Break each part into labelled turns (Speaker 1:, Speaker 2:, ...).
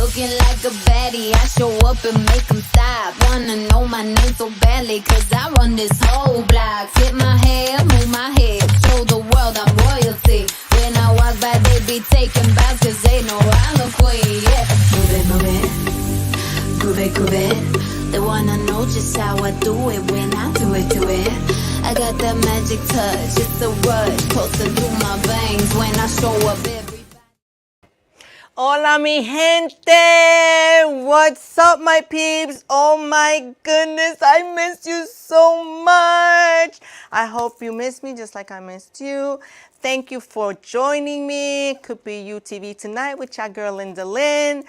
Speaker 1: looking like a baddie. I show up and make them stop. Wanna know my name so badly, cause I run this whole block. Flip my hair, move my head, show the world I'm royalty. When I walk by, they be taking bows, cause they know I'm a queen, yeah. Move it, move it, groove it, groove it. They wanna know just how I do it when I do it, do it. I got that magic touch, it's a rush, coursing through my veins when I show up every.
Speaker 2: Hola mi gente, what's up my peeps? Oh my goodness, I missed you so much. I hope you missed me just like I missed you. Thank you for joining me. Could be UTV tonight with your girl Linda Lynn.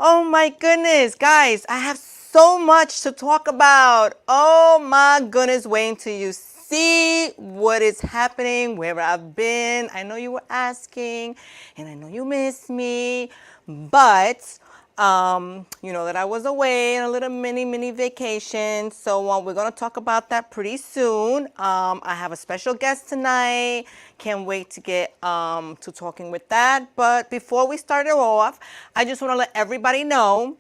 Speaker 2: Oh my goodness, guys, I have so much to talk about. Oh my goodness, wait until you see what is happening, where I've been. I know you were asking, and I know you missed me, but you know that I was away on a little mini vacation. So we're gonna talk about that pretty soon. I have a special guest tonight. Can't wait to get to talking with that. But before we start it off, I just want to let everybody know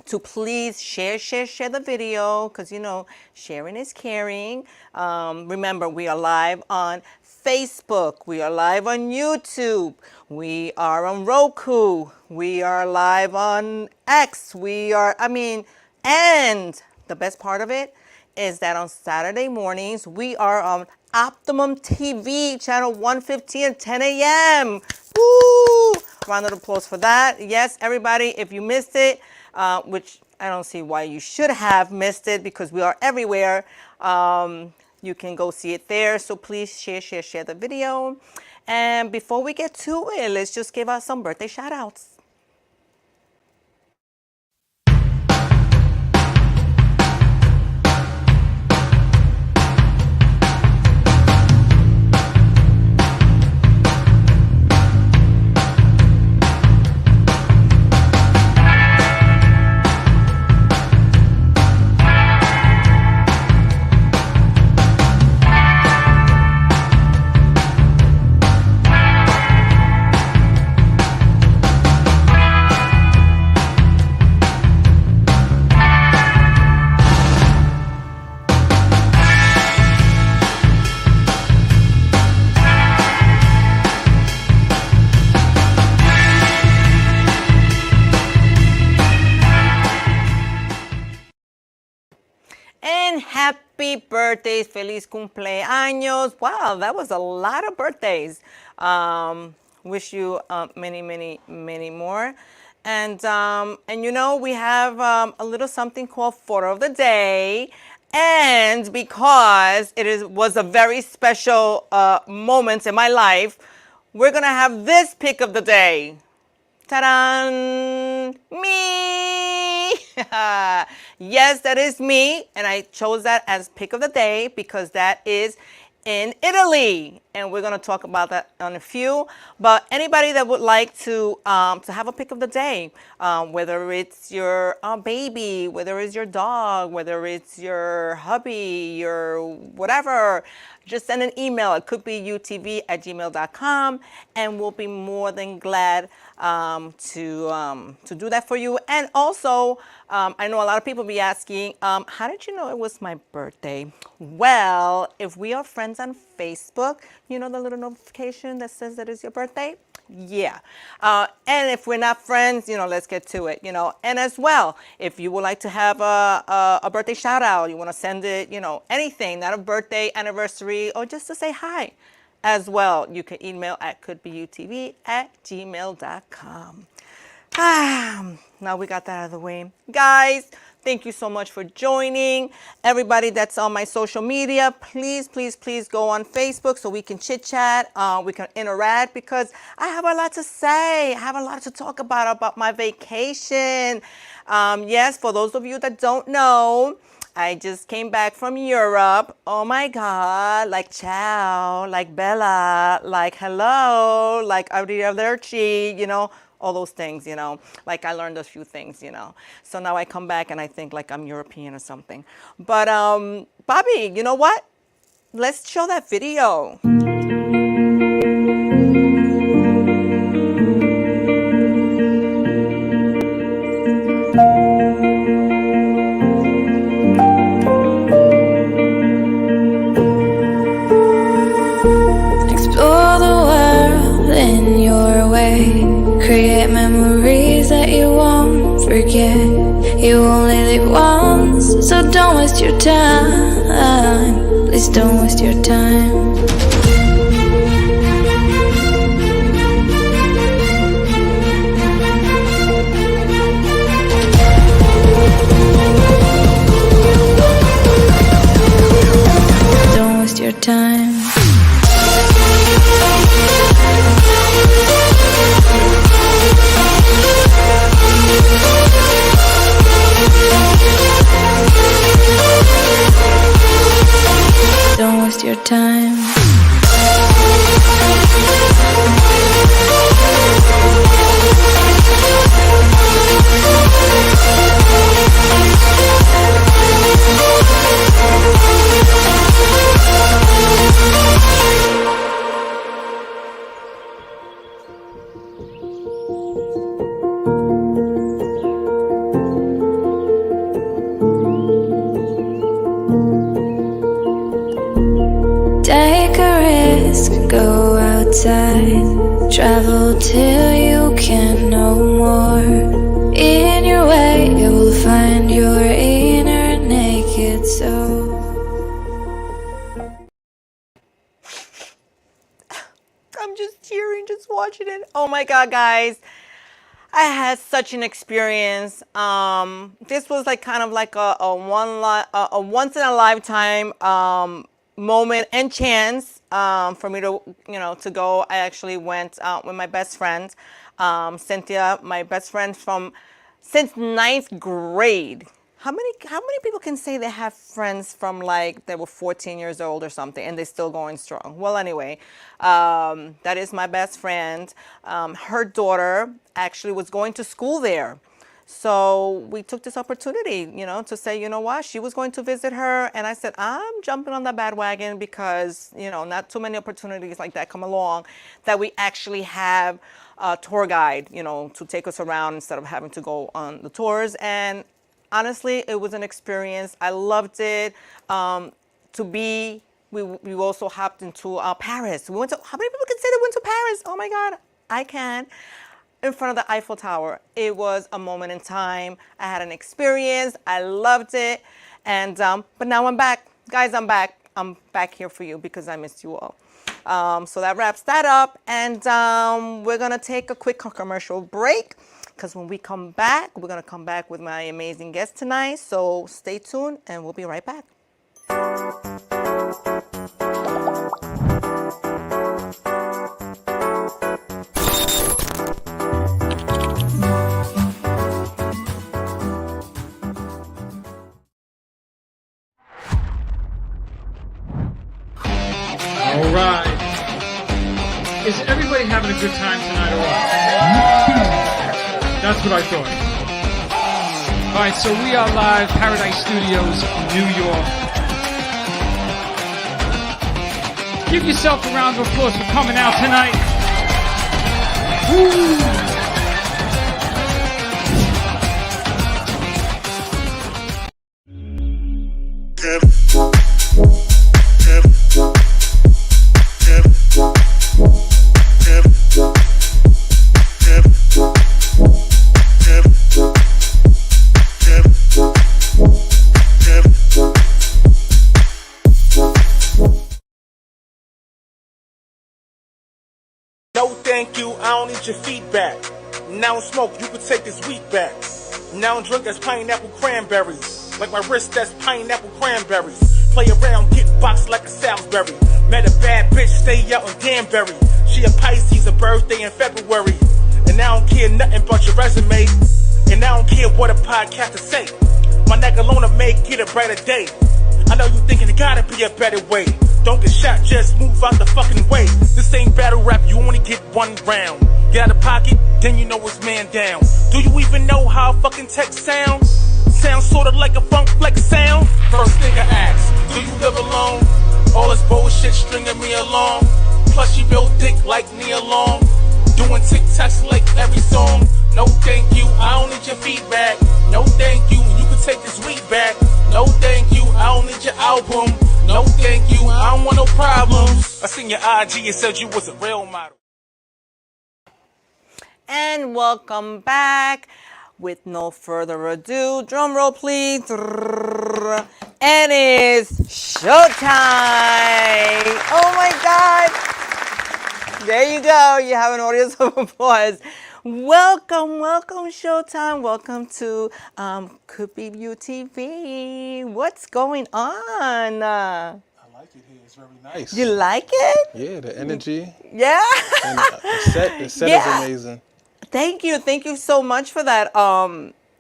Speaker 2: to please share the video, because you know sharing is caring. Remember, we are live on Facebook, we are live on YouTube, we are on Roku, we are live on X, and the best part of it is that on Saturday mornings we are on Optimum TV channel 115 at 10 a.m. Woo! Round of applause for that. Yes, everybody, if you missed it, which I don't see why you should have missed it, because we are everywhere. You can go see it there. So please share the video. And before we get to it, let's just give out some birthday shout outs. And happy birthdays, feliz cumpleaños. Wow, that was a lot of birthdays. Wish you many more. And you know, we have a little something called photo of the day. And because was a very special moment in my life, we're gonna have this pic of the day. Ta-da! Me! Yes, that is me. And I chose that as pick of the day because that is in Italy. And we're going to talk about that on a few. But anybody that would like to have a pick of the day, whether it's your baby, whether it's your dog, whether it's your hubby, your whatever, just send an email. It could be utv@gmail.com, and we'll be more than glad to do that for you. And also, I know a lot of people be asking, how did you know it was my birthday? Well, if we are friends on Facebook, you know the little notification that says that it's your birthday? Yeah. And if we're not friends, you know, let's get to it, you know. And as well, if you would like to have a birthday shout out, you want to send it, you know, anything, not a birthday, anniversary, or just to say hi as well, you can email at couldbeutv@gmail.com. Now we got that out of the way. Guys, thank you so much for joining. Everybody that's on my social media, please go on Facebook so we can chit chat, we can interact, because I have a lot to say. I have a lot to talk about my vacation. Yes, for those of you that don't know, I just came back from Europe. Oh my God, like ciao, like bella, like hello, like arrivederci, you know, all those things, you know, like I learned a few things, you know. So now I come back and I think like I'm European or something. But Bobby, you know what? Let's show that video.
Speaker 1: forget. You only live once, so don't waste your time. Please don't waste your time. Don't waste your time. Don't waste your time. Take a risk, go outside, travel till you can no more. In your way, you will find your inner naked soul.
Speaker 2: I'm just tearing just watching it. Oh my God, guys. I had such an experience. This was like kind of like a once in a lifetime moment and chance for me to to go. I actually went out with my best friend, Cynthia, my best friend from since ninth grade. How many people can say they have friends from like they were 14 years old or something and they're still going strong? Well, anyway, that is my best friend. Her daughter actually was going to school there. So we took this opportunity, to say, you know what, she was going to visit her. And I said, I'm jumping on the bandwagon because, not too many opportunities like that come along that we actually have a tour guide, to take us around instead of having to go on the tours. And honestly, it was an experience. I loved it. We also hopped into Paris. We went to, how many people can say they went to Paris? Oh my God, I can. In front of the Eiffel Tower. It was a moment in time. I had an experience. I loved it. And, but now I'm back. Guys, I'm back. I'm back here for you because I missed you all. So that wraps that up. And we're going to take a quick commercial break because when we come back, we're going to come back with my amazing guest tonight. So stay tuned and we'll be right back.
Speaker 3: All right. Is everybody having a good time tonight or what? That's what I thought. All right, so we are live, Paradise Studios, New York. Give yourself a round of applause for coming out tonight. Woo!
Speaker 4: No thank you, I don't need your feedback. Now don't smoke, you can take this weed back. Now don't drink, that's pineapple cranberries. Like my wrist, that's pineapple cranberries. Play around, get boxed like a Salisbury. Met a bad bitch, stay out in Danbury. She a Pisces, a birthday in February. And I don't care nothing but your resume. And I don't care what a podcast to say. My neck alone to make it a brighter day. I know you thinking it gotta be a better way. Don't get shot, just move out the fucking way. This ain't battle rap, you only get one round. Get out of pocket, then you know it's man down. Do you even know how fucking tech sounds? Sounds sorta like a funk flex sound. First thing I ask, do you live alone? All this bullshit stringing me along. Plus you build dick like Nia Long. Doing TikToks like every song. No thank you, I don't need your feedback. No thank you, you can take this week back. No thank you, I don't need your album. No thank you, I don't want no problems. I seen your IG and said you was a real model.
Speaker 2: And welcome back. with no further ado, drum roll please, and it's showtime. Oh my God. There you go. You have an audience of applause. Welcome, welcome, Showtime. Welcome to Could Be You TV. What's going on?
Speaker 5: I like it here. It's very nice.
Speaker 2: You like it?
Speaker 5: Yeah, the energy
Speaker 2: Yeah.
Speaker 5: and the set
Speaker 2: Yeah.
Speaker 5: is amazing.
Speaker 2: Thank you so much for that.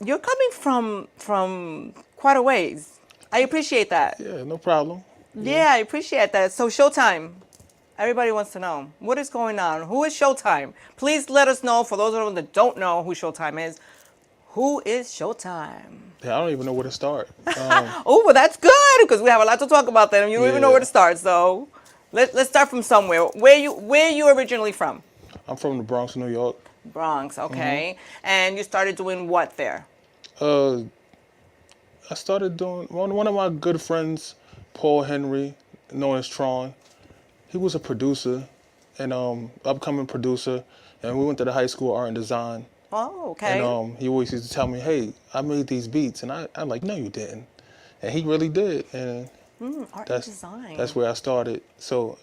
Speaker 2: You're coming from quite a ways. I appreciate that.
Speaker 5: Yeah, no problem.
Speaker 2: Yeah, I appreciate that. So Showtime, everybody wants to know what is going on. Who is Showtime? Please let us know. For those of them that don't know who Showtime is, who is Showtime?
Speaker 5: Yeah, I don't even know where to start.
Speaker 2: Oh, well, that's good because we have a lot to talk about. Then you don't even know
Speaker 5: Yeah.
Speaker 2: where to start. So let's start from somewhere. Where you originally from?
Speaker 5: I'm from the Bronx, New York.
Speaker 2: Bronx, okay. And you started doing what there?
Speaker 5: I started doing one of my good friends, Paul Henry, known as Tron. He was a producer, and upcoming producer, and we went to the high school art and design.
Speaker 2: Oh, okay.
Speaker 5: And he always used to tell me, "Hey, I made these beats," and I'm like, "No, you didn't," and he really did, and
Speaker 2: Art and design.
Speaker 5: that's where I started. So,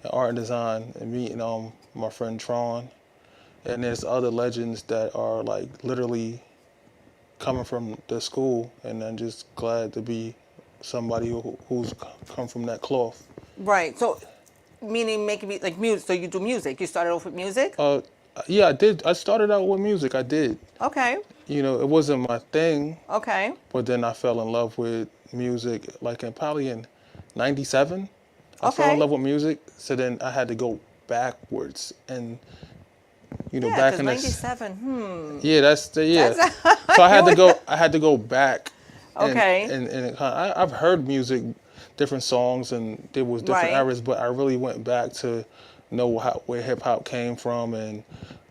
Speaker 5: in art and design, and meeting my friend Tron, and there's other legends that are like literally coming from the school, and I'm just glad to be somebody who's come from that cloth.
Speaker 2: Right. So, meaning making like music. So you do music. You started off with music.
Speaker 5: Yeah, I did. I started out with music. I did.
Speaker 2: Okay.
Speaker 5: You know, it wasn't my thing,
Speaker 2: Okay.
Speaker 5: but then I fell in love with music, like probably in '97. I fell
Speaker 2: Okay.
Speaker 5: in love with music, so then I had to go backwards, and
Speaker 2: Yeah,
Speaker 5: back
Speaker 2: because
Speaker 5: in the
Speaker 2: 97.
Speaker 5: yeah, so I had to go back.
Speaker 2: Okay.
Speaker 5: And I've heard music, different songs, and there was different
Speaker 2: Right.
Speaker 5: eras, but I really went back to know where hip hop came from and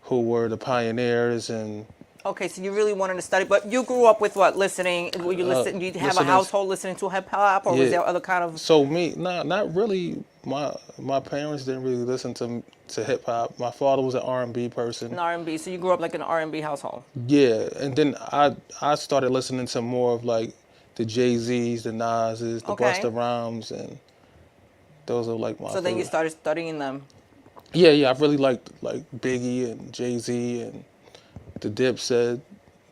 Speaker 5: who were the pioneers and.
Speaker 2: Okay, so you really wanted to study, but you grew up with what? Listening? Were you listen? Did you have a
Speaker 5: listening-
Speaker 2: household listening to hip hop, or was
Speaker 5: Yeah.
Speaker 2: there other kind of?
Speaker 5: So not really. My parents didn't really listen to hip hop. My father was an R&B person.
Speaker 2: An R&B. So you grew up like in an R&B household.
Speaker 5: Yeah, and then I started listening to more of like the Jay-Z's, the Nas's, the
Speaker 2: Okay.
Speaker 5: Busta Rhymes, and those are like my.
Speaker 2: So then you
Speaker 5: favorite.
Speaker 2: started studying them.
Speaker 5: Yeah, I really liked like Biggie and Jay-Z and the Dipset,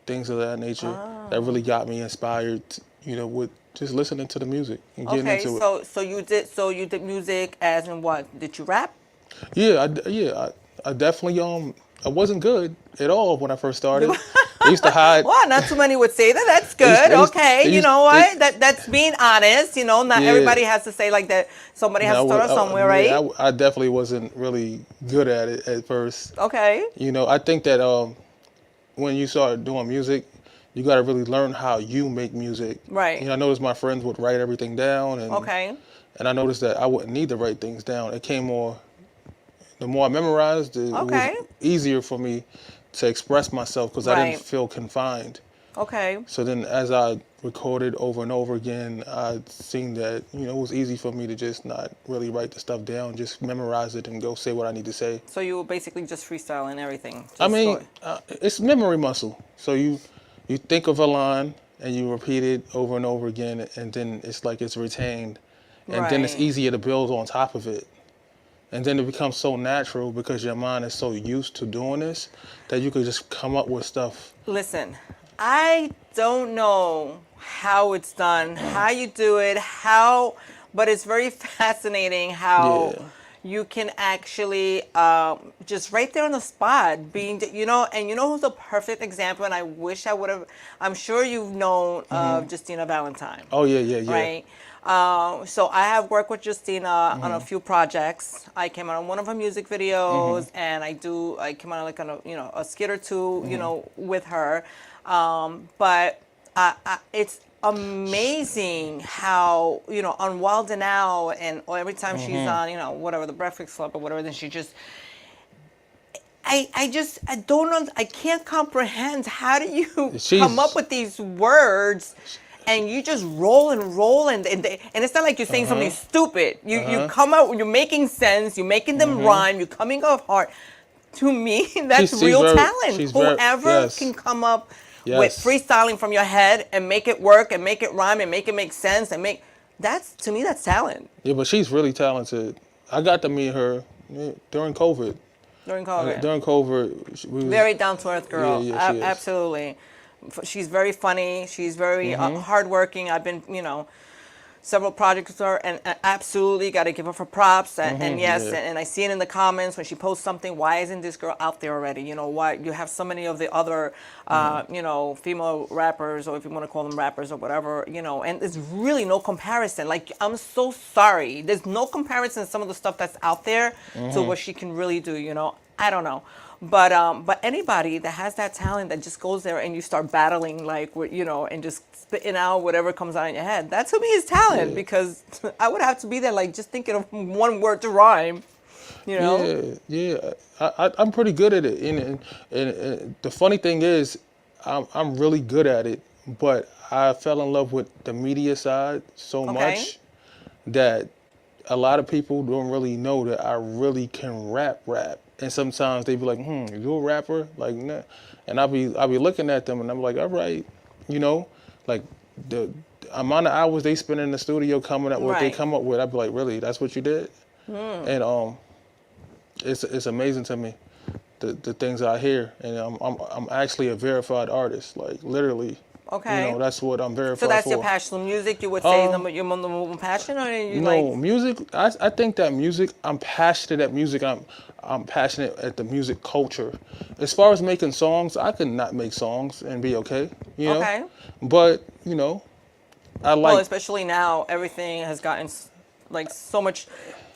Speaker 5: things of that nature. That really got me inspired, with just listening to the music and getting
Speaker 2: Okay,
Speaker 5: into it.
Speaker 2: so you did music as in what? Did you rap?
Speaker 5: Yeah, I definitely I wasn't good at all when I first started. I used to hide.
Speaker 2: Well, not too many would say that. That's good.
Speaker 5: They used-
Speaker 2: Okay,
Speaker 5: they
Speaker 2: you
Speaker 5: used-
Speaker 2: know what?
Speaker 5: they-
Speaker 2: That's being honest. Not
Speaker 5: Yeah.
Speaker 2: everybody has to say like that. Somebody has to start out somewhere, right?
Speaker 5: Yeah, I definitely wasn't really good at it at first.
Speaker 2: Okay.
Speaker 5: I think that when you start doing music, you got to really learn how you make music.
Speaker 2: Right.
Speaker 5: I noticed my friends would write everything down, and
Speaker 2: Okay.
Speaker 5: and I noticed that I wouldn't need to write things down. It came more. The more I memorized, it
Speaker 2: Okay.
Speaker 5: was easier for me to express myself because I
Speaker 2: Right.
Speaker 5: didn't feel confined.
Speaker 2: Okay.
Speaker 5: So then, as I recorded over and over again, I seen that it was easy for me to just not really write the stuff down, just memorize it and go say what I need to say.
Speaker 2: So you were basically just freestyling everything.
Speaker 5: I
Speaker 2: Just
Speaker 5: mean,
Speaker 2: go-
Speaker 5: it's memory muscle. So you think of a line and you repeat it over and over again, and then it's like it's retained, and then it's
Speaker 2: Right.
Speaker 5: easier to build on top of it. And then it becomes so natural because your mind is so used to doing this that you could just come up with stuff.
Speaker 2: Listen, I don't know how it's done, how you do it, but it's very fascinating how
Speaker 5: Yeah.
Speaker 2: you can actually just right there on the spot and who's a perfect example, and I wish I would have, I'm sure you've known of Justina Valentine.
Speaker 5: Oh yeah.
Speaker 2: Right. So I have worked with Justina on a few projects. I came out on one of her music videos, and I came out like on a skit or two, with her. But it's amazing how on Wild and Out or every time she's on whatever the Breakfast Club or whatever, then she just. I don't know. I can't comprehend how do you come up with these words. And you just roll and it's not like you're saying something stupid. You come out, you're making sense, you're making them rhyme, you're coming off hard. To me, that's
Speaker 5: She's
Speaker 2: real
Speaker 5: very-
Speaker 2: talent.
Speaker 5: she's very-
Speaker 2: Whoever
Speaker 5: yes.
Speaker 2: can come up with
Speaker 5: Yes.
Speaker 2: freestyling from your head and make it work and make it rhyme and make it make sense and make that's to me that's talent
Speaker 5: Yeah, but she's really talented. I got to meet her during COVID.
Speaker 2: during COVID.
Speaker 5: During COVID, we was.
Speaker 2: Very down to earth
Speaker 5: Yeah,
Speaker 2: girl.
Speaker 5: yeah, she is.
Speaker 2: Absolutely. She's very funny. She's very
Speaker 5: Mm-hmm.
Speaker 2: hardworking. I've been, several projects with her, and absolutely got to give her for props. And yes,
Speaker 5: yeah.
Speaker 2: and I see it in the comments when she posts something. Why isn't this girl out there already? Why you have so many of the other, female rappers, or if you want to call them rappers or whatever, and there's really no comparison. Like, I'm so sorry. There's no comparison to some of the stuff that's out there to what she can really do. I don't know. But anybody that has that talent that just goes there and you start battling and just spitting out whatever comes out in your head, that to me is talent.
Speaker 5: Yeah.
Speaker 2: Because I would have to be there like just thinking of one word to rhyme.
Speaker 5: Yeah. I'm pretty good at it, and the funny thing is, I'm really good at it. But I fell in love with the media side so
Speaker 2: Okay.
Speaker 5: much that a lot of people don't really know that I really can rap. And sometimes they be like, you a rapper? Like, nah. And I'll be looking at them and I'm like, all right, like the amount of hours they spend in the studio coming up with what they
Speaker 2: Right.
Speaker 5: come up with, I'd be like, really, that's what you did? And it's amazing to me the things I hear, and I'm actually a verified artist, like literally.
Speaker 2: Okay.
Speaker 5: That's what I'm verified
Speaker 2: So that's
Speaker 5: for.
Speaker 2: your passion. Music, you would say, your number one passion, or you like?
Speaker 5: Music. I think that music. I'm passionate at music. I'm passionate at the music culture. As far as making songs, I could not make songs and be okay.
Speaker 2: Okay.
Speaker 5: But I like.
Speaker 2: Well, especially now, everything has gotten like so much.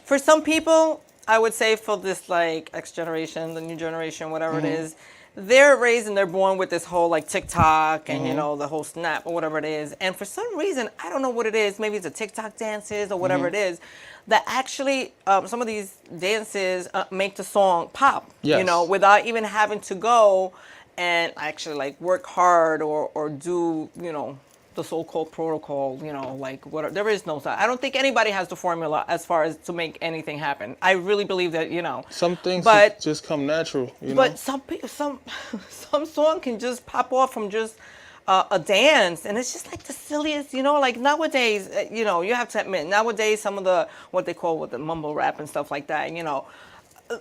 Speaker 2: For some people, I would say for this like X generation, the new generation, whatever it is, they're raised and they're born with this whole like TikTok and the whole Snap or whatever it is. And for some reason, I don't know what it is. Maybe it's the TikTok dances or whatever it is. That actually, some of these dances make the song pop.
Speaker 5: Yes.
Speaker 2: Without even having to go and actually like work hard or do the so-called protocol, like what there is no. I don't think anybody has the formula as far as to make anything happen. I really believe that
Speaker 5: Some things
Speaker 2: but
Speaker 5: just come natural.
Speaker 2: but some people, some song can just pop off from just a dance, and it's just like the silliest, like nowadays, you have to admit, nowadays some of the what they call with the mumble rap and stuff like that,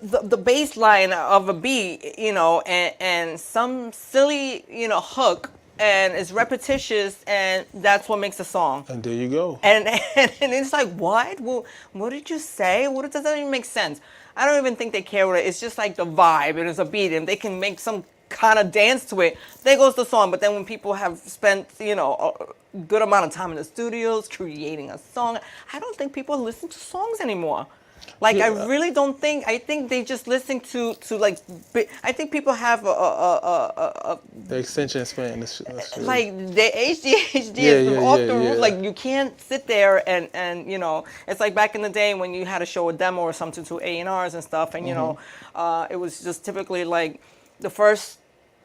Speaker 2: the bass line of a beat, and some silly, hook, and it's repetitious, and that's what makes a song.
Speaker 5: And there you go.
Speaker 2: And it's like, what? Well, what did you say? What doesn't even make sense. I don't even think they care what it is. It's just like the vibe, and it's a beat, and they can make some kind of dance to it. There goes the song. But then when people have spent, a good amount of time in the studios creating a song, I don't think people listen to songs anymore. Like,
Speaker 5: Yeah.
Speaker 2: I really don't think. I think they just listen to like. I think people have
Speaker 5: The extension span is
Speaker 2: like the ADHD
Speaker 5: Yeah,
Speaker 2: is
Speaker 5: yeah,
Speaker 2: off
Speaker 5: yeah,
Speaker 2: the roof.
Speaker 5: yeah.
Speaker 2: Like, you can't sit there and it's like back in the day when you had to show a demo or something to A&Rs and stuff, and it was just typically like the first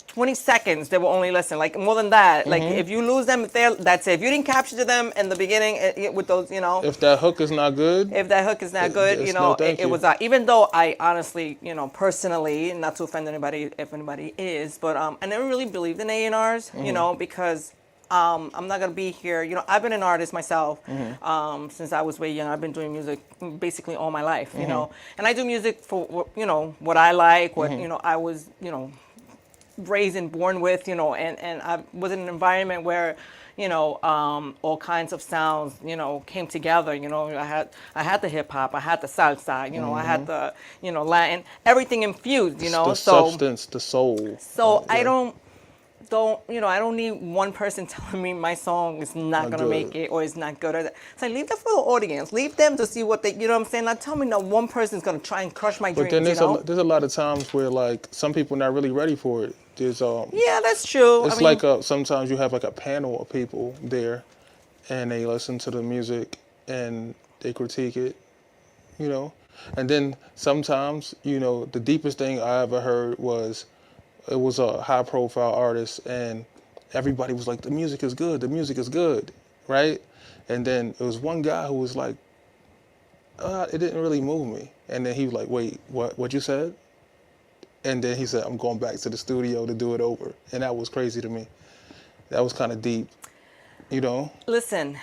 Speaker 2: 20 seconds they will only listen. Like, more than that, like if you lose them, that's it. If you didn't capture them in the beginning with those,
Speaker 5: If that hook is not good,
Speaker 2: if that hook is not good,
Speaker 5: it's no thank
Speaker 2: it
Speaker 5: you.
Speaker 2: was even though I honestly, personally, not to offend anybody if anybody is, but I never really believed in A&Rs, because I'm not gonna be here. I've been an artist myself since I was way young. I've been doing music basically all my life, and I do music for what I like, what I was raised and born with, and I was in an environment where all kinds of sounds, came together. I had the hip hop, I had the salsa, I had the, Latin, everything infused,
Speaker 5: the
Speaker 2: so
Speaker 5: substance, the soul.
Speaker 2: so
Speaker 5: Yeah.
Speaker 2: I don't I don't need one person telling me my song is not gonna
Speaker 5: good.
Speaker 2: make it or it's not good. It's like, leave that for the audience. Leave them to see what they, what I'm saying. Not tell me that one person's gonna try and crush my
Speaker 5: But
Speaker 2: dreams.
Speaker 5: then there's a lot of times where like some people not really ready for it. There's
Speaker 2: Yeah, that's true.
Speaker 5: It's like sometimes you have like a panel of people there, and they listen to the music and they critique it, and then sometimes the deepest thing I ever heard was it was a high profile artist, and everybody was like, the music is good, right? And then there was one guy who was like, it didn't really move me, and then he was like, wait, what you said? And then he said, I'm going back to the studio to do it over. And that was crazy to me. That was kind of deep, you know.
Speaker 2: Listen,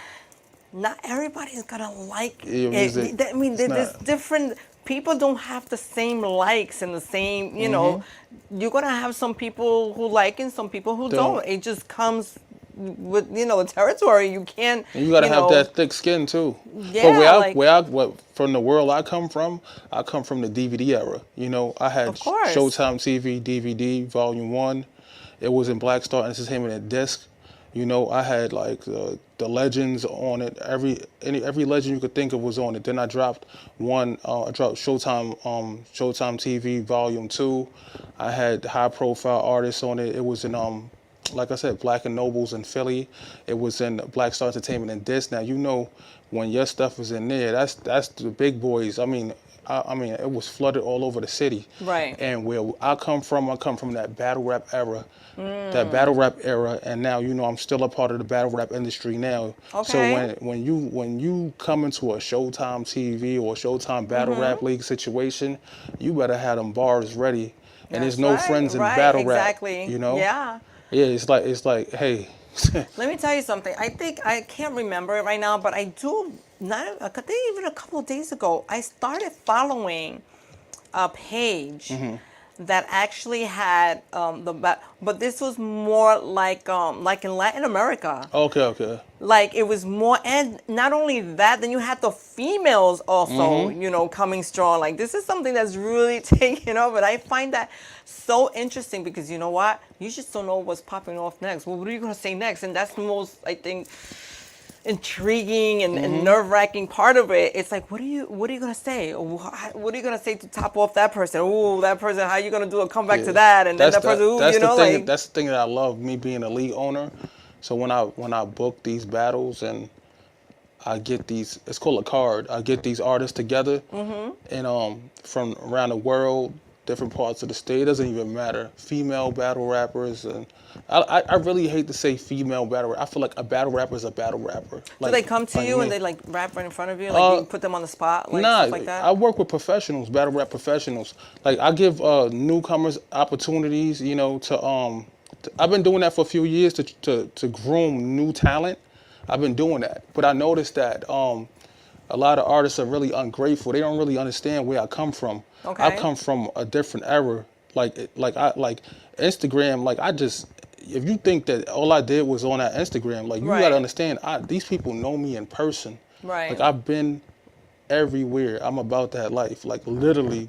Speaker 2: not everybody's gonna like
Speaker 5: Your music,
Speaker 2: it. I mean,
Speaker 5: it's
Speaker 2: there's
Speaker 5: not.
Speaker 2: different people don't have the same likes and the same, you know. You're gonna have some people who like and some people who don't. It just comes with, you know, the territory. You can't,
Speaker 5: And you got to
Speaker 2: you
Speaker 5: have
Speaker 2: know.
Speaker 5: that thick skin too.
Speaker 2: Yeah,
Speaker 5: But
Speaker 2: like,
Speaker 5: what from the world I come from the DVD era. You know, I had
Speaker 2: of course.
Speaker 5: Showtime TV, DVD, Volume One. It was in Black Star Entertainment and disc. You know, I had like the legends on it. Every legend you could think of was on it. Then I dropped I dropped Showtime TV Volume Two. I had high profile artists on it. It was in like I said, Black and Nobles in Philly. It was in Black Star Entertainment and this. Now you know when your stuff was in there, that's the big boys. I mean, it was flooded all over the city.
Speaker 2: Right.
Speaker 5: And where I come from that battle rap era. That battle rap era, and now you know I'm still a part of the battle rap industry now.
Speaker 2: Okay.
Speaker 5: So when you come into a Showtime TV or Showtime battle rap league situation, you better have them bars ready. And there's no friends in battle
Speaker 2: exactly.
Speaker 5: rap. You know.
Speaker 2: Yeah.
Speaker 5: Yeah, it's like hey.
Speaker 2: Let me tell you something. I think I can't remember it right now, but I do not. I think even a couple of days ago, I started following a page that actually had but this was more like in Latin America.
Speaker 5: Okay.
Speaker 2: Like it was more, and not only that, then you had the females also, you know, coming strong. Like this is something that's really taken over. And I find that so interesting because you know what? You just don't know what's popping off next. Well, what are you gonna say next? And that's the most, I think, intriguing and nerve-wracking part of it. It's like, what are you gonna say? What are you gonna say to top off that person? Ooh, that person, how you gonna do a comeback to that? And then that person, ooh, you know, like
Speaker 5: that's the thing that I love, me being a league owner. So when I book these battles and I get these, it's called a card. I get these artists together, and from around the world, different parts of the state. It doesn't even matter. Female battle rappers, and I really hate to say female battle rapper. I feel like a battle rapper is a battle rapper.
Speaker 2: do they come to you
Speaker 5: me.
Speaker 2: and they like rap right in front of you? Like you put them on the spot, like
Speaker 5: Nah,
Speaker 2: stuff like that?
Speaker 5: I work with professionals, battle rap professionals. Like I give newcomers opportunities, you know, I've been doing that for a few years to groom new talent. I've been doing that, but I noticed that a lot of artists are really ungrateful. They don't really understand where I come from.
Speaker 2: Okay.
Speaker 5: I come from a different era. Like Instagram. Like if you think that all I did was on that Instagram, like you
Speaker 2: Right.
Speaker 5: gotta understand, these people know me in person.
Speaker 2: Right.
Speaker 5: Like I've been everywhere. I'm about that life. Like literally,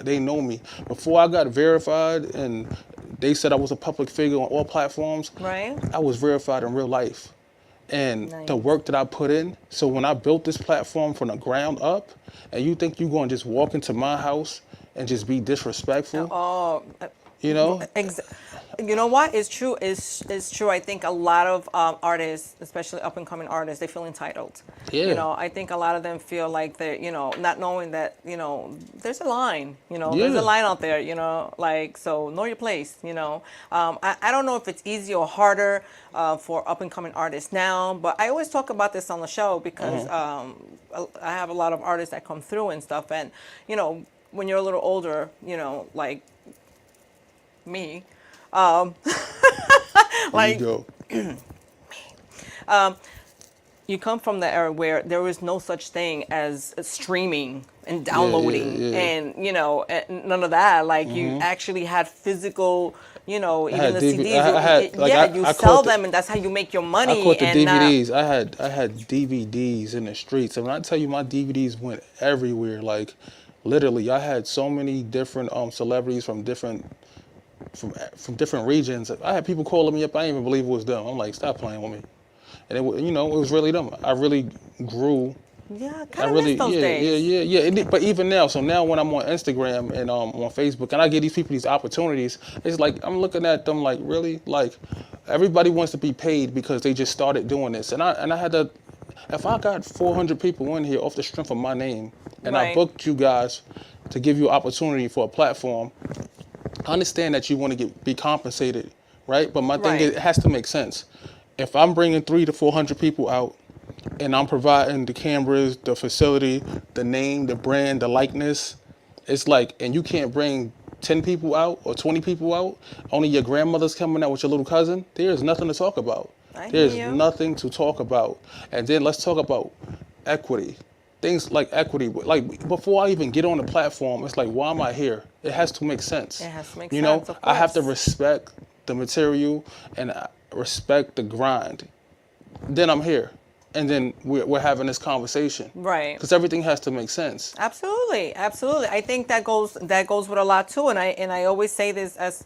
Speaker 5: they know me. Before I got verified and they said I was a public figure on all platforms,
Speaker 2: Right.
Speaker 5: I was verified in real life. And
Speaker 2: Nice.
Speaker 5: the work that I put in, so when I built this platform from the ground up, and you think you're going to just walk into my house and just be disrespectful,
Speaker 2: Oh,
Speaker 5: you know?
Speaker 2: you know what? It's true. It's true. I think a lot of artists, especially up and coming artists, they feel entitled.
Speaker 5: Yeah.
Speaker 2: You know, I think a lot of them feel like they're, you know, not knowing that, you know, there's a line. You know, there's
Speaker 5: Yeah.
Speaker 2: a line out there. You know, like so, know your place. You know, I don't know if it's easier or harder for up and coming artists now, but I always talk about this on the show because I have a lot of artists that come through and stuff, and you know, when you're a little older, you know, like me. Like
Speaker 5: There you go.
Speaker 2: you come from the era where there was no such thing as streaming and downloading
Speaker 5: yeah.
Speaker 2: and you know none of that. Like you actually had physical, you know, even
Speaker 5: had
Speaker 2: the
Speaker 5: DV
Speaker 2: CDs.
Speaker 5: I had, like,
Speaker 2: you
Speaker 5: I
Speaker 2: sell
Speaker 5: caught
Speaker 2: them and that's how you make your money.
Speaker 5: I caught the
Speaker 2: and
Speaker 5: DVDs. I had DVDs in the streets. And when I tell you my DVDs went everywhere, like literally, I had so many different celebrities from different regions. I had people calling me up. I didn't even believe it was them. I'm like, stop playing with me. And it was really them. I really grew.
Speaker 2: yeah,
Speaker 5: I
Speaker 2: kind of
Speaker 5: really,
Speaker 2: miss those days.
Speaker 5: yeah. But even now, so now when I'm on Instagram and on Facebook, and I give these people these opportunities, it's like I'm looking at them like, really, like everybody wants to be paid because they just started doing this, and I had to. If I got 400 people in here off the strength of my name, and I
Speaker 2: Right.
Speaker 5: booked you guys to give you opportunity for a platform, I understand that you want to be compensated, right? But my thing
Speaker 2: Right.
Speaker 5: is, it has to make sense. If I'm bringing 300 to 400 people out, and I'm providing the cameras, the facility, the name, the brand, the likeness, it's like, and you can't bring 10 people out or 20 people out, only your grandmother's coming out with your little cousin, there's nothing to talk about. There's nothing to talk about. And then let's talk about equity. Things like equity, like before I even get on the platform, it's like, why am I here? It has to make sense.
Speaker 2: It has to make
Speaker 5: you
Speaker 2: sense,
Speaker 5: know,
Speaker 2: of
Speaker 5: I have to
Speaker 2: course.
Speaker 5: respect the material and respect the grind. Then I'm here. And then we're having this conversation.
Speaker 2: Right.
Speaker 5: Because everything has to make sense.
Speaker 2: Absolutely, absolutely. I think that goes with a lot too, and I always say this as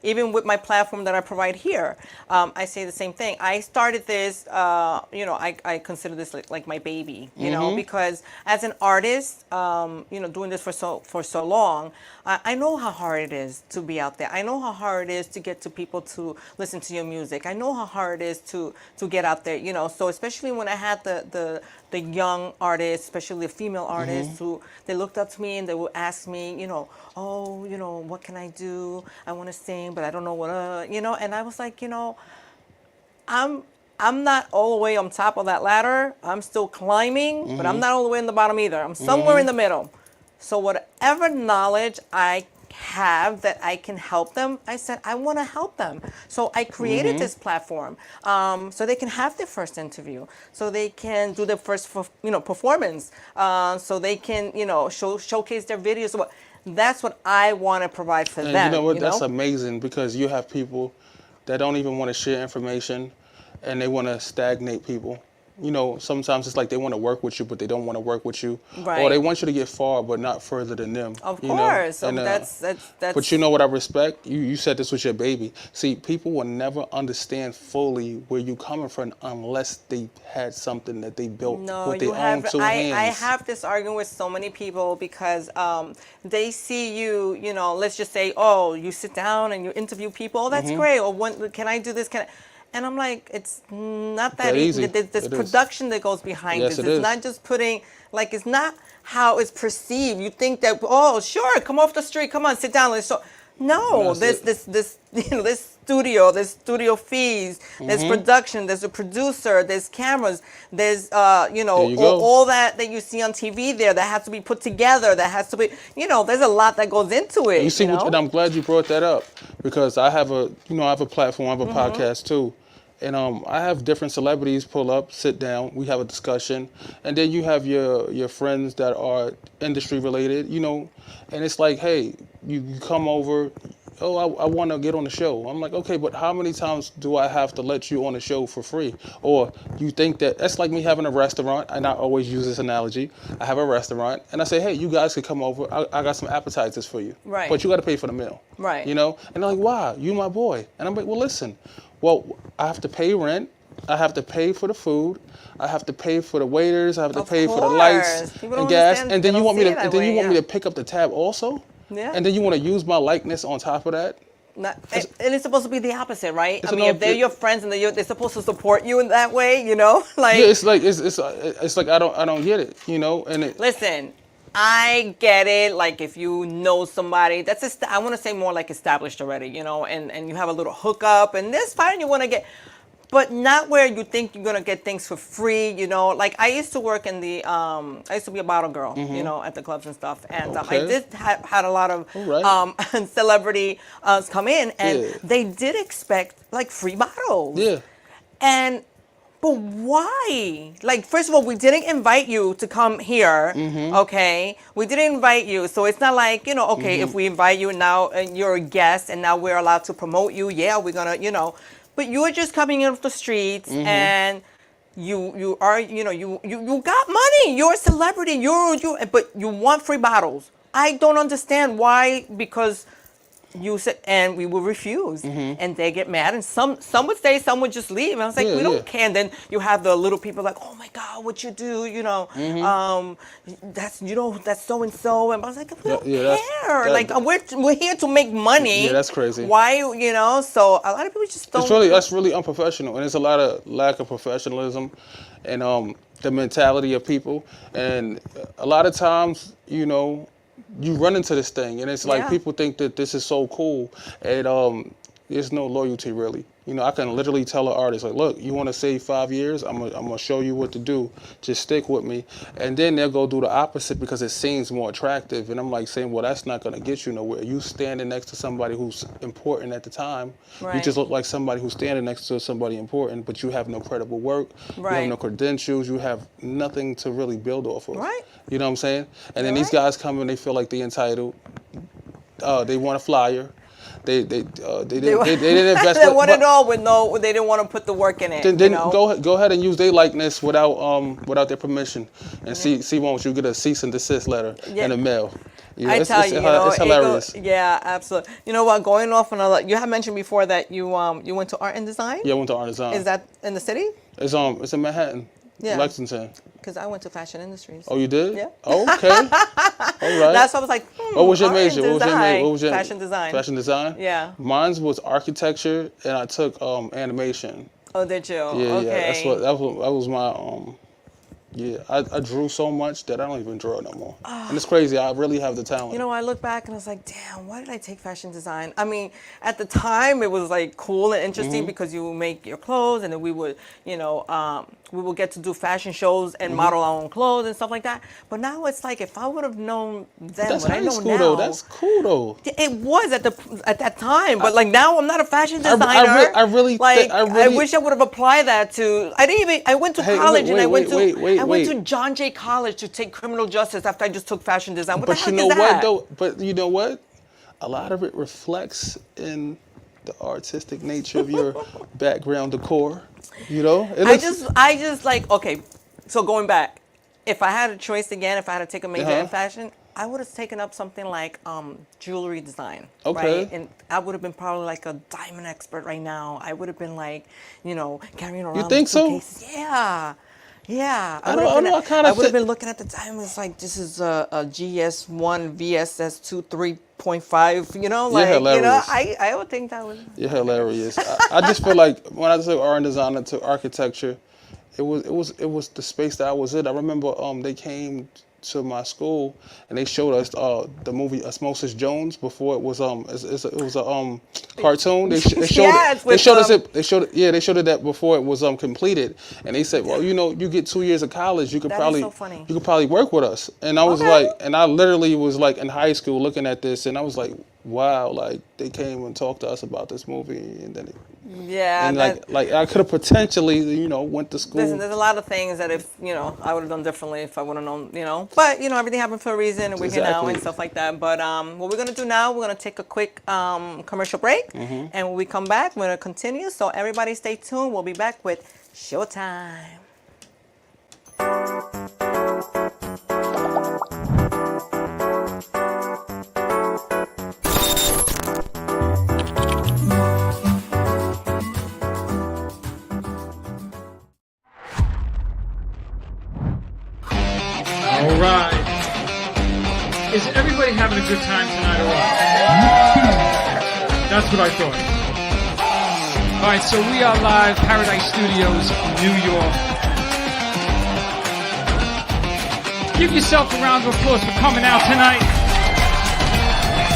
Speaker 2: even with my platform that I provide here, I say the same thing. I started this, I consider this like my baby, you know, because as an artist, doing this for so long, I know how hard it is to be out there. I know how hard it is to get to people to listen to your music. I know how hard it is to get out there, you know. So especially when I had the young artists, especially the female artists, who they looked up to me and they would ask me, oh, what can I do? I want to sing, but I don't know what, and I was like, I'm not all the way on top of that ladder. I'm still climbing, but I'm not all the way in the bottom either. I'm somewhere in the middle. So whatever knowledge I have that I can help them, I said I want to help them. So I created this platform so they can have their first interview, so they can do their first performance, so they can showcase their videos. That's what I want to provide for
Speaker 5: And
Speaker 2: them.
Speaker 5: you know what? That's amazing, because you have people that don't even want to share information, and they want to stagnate people. Sometimes it's like they want to work with you, but they don't want to work with you.
Speaker 2: Right.
Speaker 5: Or they want you to get far, but not further than them.
Speaker 2: Of course. So
Speaker 5: And,
Speaker 2: that's.
Speaker 5: But you know what I respect? You said this was your baby. See, people will never understand fully where you're coming from unless they had something that they built with their own two hands.
Speaker 2: I have this argument with so many people because they see you, let's just say, oh, you sit down and you interview people. Oh, that's great. Or can I do this? And I'm like, it's not that easy. There's production that goes behind this. It's not just putting, it's not how it's perceived. You think that, oh, sure, come off the street, come on, sit down. No, this studio fees, there's production, there's a producer, there's cameras, there's all that you see on TV there that has to be put together, that has to be, there's a lot that goes into it.
Speaker 5: You see, and I'm glad you brought that up, because I have a platform, I have a podcast too. And I have different celebrities pull up, sit down, we have a discussion, and then you have your friends that are industry related, and it's like, hey, you come over, oh, I want to get on the show. I'm like, okay, but how many times do I have to let you on the show for free? Or you think that's like me having a restaurant, and I always use this analogy. I have a restaurant, and I say, hey, you guys could come over. I got some appetizers for you.
Speaker 2: Right.
Speaker 5: But you got to pay for the meal.
Speaker 2: Right.
Speaker 5: And they're like, why? You my boy. And I'm like, well, listen. Well, I have to pay rent. I have to pay for the food. I have to pay for the waiters. I have to pay for the lights and gas. And then you want me to pick up the tab also?
Speaker 2: Yeah.
Speaker 5: And then you want to use my likeness on top of that?
Speaker 2: And it's supposed to be the opposite, right? I mean, if they're your friends and they're supposed to support you in that way,
Speaker 5: Yeah, it's like I don't get it, And
Speaker 2: listen, I get it. Like if you know somebody I want to say more like established already, and you have a little hookup, and this fine, you want to get. But not where you think you're gonna get things for free, Like I used to work in I used to be a bottle girl, at the clubs and stuff, and I did had a lot of celebrity come in, and they did expect like free bottles.
Speaker 5: Yeah.
Speaker 2: But why? Like, first of all, we didn't invite you to come here, okay? We didn't invite you, so it's not like, if we invite you now and you're a guest and now we're allowed to promote you, yeah, we're gonna, but you're just coming in off the streets and you are, you got money, you're a celebrity, but you want free bottles. I don't understand why, because you said, and we will refuse, and they get mad, and some would stay, some would just leave. And I was like, we don't care. And then you have the little people like, oh my God, what you do, that's that's so and so, and I was like, we don't care. Like we're here to make money.
Speaker 5: Yeah, that's crazy.
Speaker 2: Why, So a lot of people just don't.
Speaker 5: That's really unprofessional, and there's a lot of lack of professionalism, and the mentality of people, and a lot of times, you run into this thing, and it's like people think that this is so cool, and there's no loyalty really. You know, I can literally tell an artist like, look, you want to save 5 years? I'm gonna show you what to do. Just stick with me. And then they'll go do the opposite because it seems more attractive. And I'm like saying, well, that's not gonna get you nowhere. You standing next to somebody who's important at the time.
Speaker 2: Right.
Speaker 5: You just look like somebody who's standing next to somebody important, but you have no credible work.
Speaker 2: Right.
Speaker 5: You have no credentials. You have nothing to really build off of.
Speaker 2: Right.
Speaker 5: You know what I'm saying? And then
Speaker 2: You're
Speaker 5: these
Speaker 2: right.
Speaker 5: guys come and they feel like they entitled. They want a flyer. They didn't invest.
Speaker 2: They want it all with no. They didn't want to put the work in it.
Speaker 5: Then
Speaker 2: you know?
Speaker 5: go ahead and use their likeness without their permission, and see won't you get a cease and desist letter in the mail? You know,
Speaker 2: I tell you,
Speaker 5: it's hilarious.
Speaker 2: Yeah, absolutely. You know what? Going off on you had mentioned before that you went to art and design.
Speaker 5: Yeah, I went to art and design.
Speaker 2: Is that in the city?
Speaker 5: It's in Manhattan, Lexington.
Speaker 2: Because I went to fashion industries.
Speaker 5: Oh, you did?
Speaker 2: Yeah.
Speaker 5: Oh, okay. All right.
Speaker 2: That's why I was like,
Speaker 5: What was your
Speaker 2: art
Speaker 5: major?
Speaker 2: and
Speaker 5: What was your
Speaker 2: fashion design?
Speaker 5: Fashion design.
Speaker 2: Yeah.
Speaker 5: Mine was architecture, and I took animation.
Speaker 2: Oh, did you?
Speaker 5: Yeah,
Speaker 2: okay.
Speaker 5: yeah. That was my Yeah, I drew so much that I don't even draw no more. And it's crazy. I really have the talent.
Speaker 2: You know, I look back and I was like, damn, why did I take fashion design? I mean, at the time it was like cool and interesting because you would make your clothes and then we would, we would get to do fashion shows and model our own clothes and stuff like that. But now it's like, if I would have known then
Speaker 5: That's
Speaker 2: what I
Speaker 5: high
Speaker 2: know
Speaker 5: school
Speaker 2: now.
Speaker 5: though. That's cool though.
Speaker 2: It was at that time, but like now I'm not a fashion designer.
Speaker 5: I really
Speaker 2: I wish I would have applied that to. I went to college and I went to John Jay College to take criminal justice after I just took fashion design. What the heck is that?
Speaker 5: But you know what? A lot of it reflects in the artistic nature of your background decor. You know,
Speaker 2: I just like, okay. So going back, if I had a choice again, if I had to take a major in fashion, I would have taken up something like jewelry design.
Speaker 5: Okay.
Speaker 2: Right? And I would have been probably like a diamond expert right now. I would have been like, carrying around.
Speaker 5: You think so?
Speaker 2: Yeah. Yeah.
Speaker 5: I would
Speaker 2: have been looking at the diamonds like this is a GS1 VSS2 3.5.
Speaker 5: You're hilarious.
Speaker 2: I would think that was.
Speaker 5: You're hilarious. I just feel like when I took art and design into architecture, it was the space that I was in. I remember they came to my school and they showed us the movie Osmosis Jones before it was it was a cartoon. They showed it that before it was completed, and they said, well, you get 2 years of college, you could probably work with us. And I was like, and I literally was like in high school looking at this, and I was like, wow, like they came and talked to us about this movie, and then I could have potentially went to school.
Speaker 2: Listen, there's a lot of things that if I would have done differently if I would have known, but everything happened for a reason, and we're here now and stuff like that. But what we're gonna do now, we're gonna take a quick commercial break, and when we come back, we're gonna continue. So everybody, stay tuned. We'll be back with Showtime.
Speaker 3: All right. Is everybody having a good time tonight or what? That's what I thought. All right, so we are live, Paradise Studios, New York. Give yourself a round of applause for coming out tonight.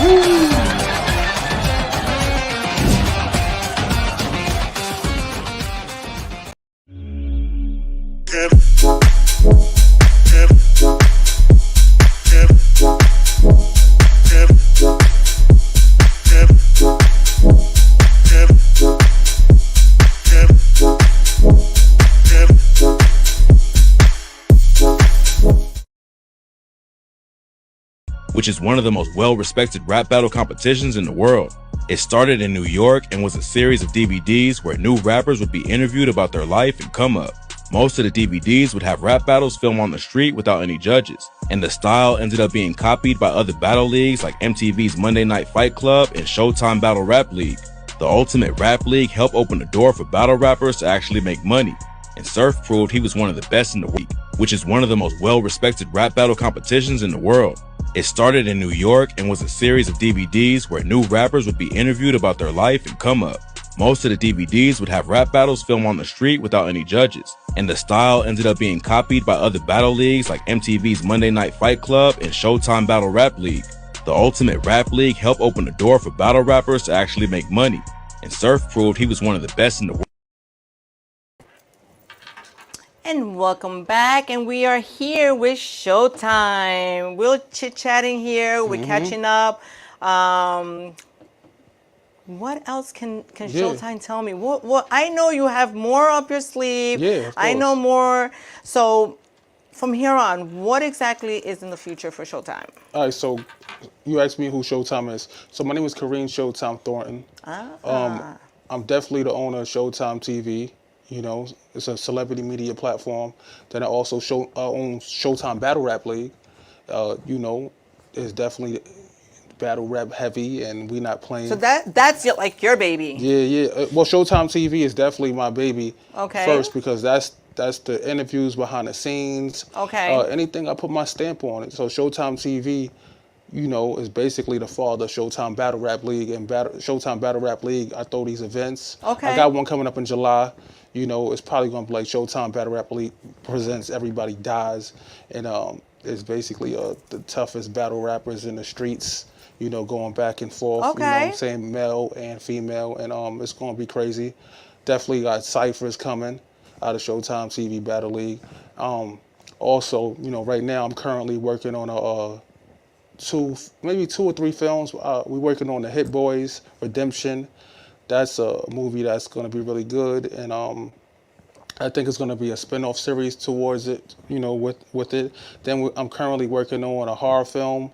Speaker 3: Woo!
Speaker 6: which is one of the most well-respected rap battle competitions in the world. It started in New York and was a series of DVDs where new rappers would be interviewed about their life and come up. Most of the DVDs would have rap battles filmed on the street without any judges, and the style ended up being copied by other battle leagues like MTV's Monday Night Fight Club and Showtime Battle Rap League. The Ultimate Rap League helped open the door for battle rappers to actually make money, and Surf proved he was one of the best in the league, which is one of the most well-respected rap battle competitions in the world. It started in New York and was a series of DVDs where new rappers would be interviewed about their life and come up. Most of the DVDs would have rap battles filmed on the street without any judges, and the style ended up being copied by other battle leagues like MTV's Monday Night Fight Club and Showtime Battle Rap League. The Ultimate Rap League helped open the door for battle rappers to actually make money, and Surf proved he was one of the best in the world.
Speaker 2: And welcome back, and we are here with Showtime. We're chit-chatting here, we're catching up. What else can Showtime tell me? What I know you have more up your sleeve.
Speaker 5: Yeah, of
Speaker 2: I know
Speaker 5: course.
Speaker 2: more. So from here on, what exactly is in the future for Showtime?
Speaker 5: All right, so you asked me who Showtime is. So my name is Kareem Showtime Thornton. I'm definitely the owner of Showtime TV. You know, it's a celebrity media platform. Then I also own Showtime Battle Rap League. You know, it's definitely battle rap heavy, and we not playing.
Speaker 2: So that's like your baby.
Speaker 5: Yeah. Well, Showtime TV is definitely my baby.
Speaker 2: Okay.
Speaker 5: First, because that's the interviews behind the scenes.
Speaker 2: Okay.
Speaker 5: Anything I put my stamp on it. So Showtime TV, you know, is basically the father of Showtime Battle Rap League and Showtime Battle Rap League. I throw these events.
Speaker 2: Okay.
Speaker 5: I got one coming up in July. You know, it's probably gonna be like Showtime Battle Rap League presents Everybody Dies, and it's basically the toughest battle rappers in the streets. You know, going back and forth.
Speaker 2: Okay.
Speaker 5: You know what I'm saying? Male and female, and it's gonna be crazy. Definitely got ciphers coming out of Showtime TV Battle League. Also, you know, right now I'm currently working on maybe two or three films. We're working on the Hit Boys Redemption. That's a movie that's going to be really good, and I think it's going to be a spin-off series towards it, you know, with it. Then I'm currently working on a horror film.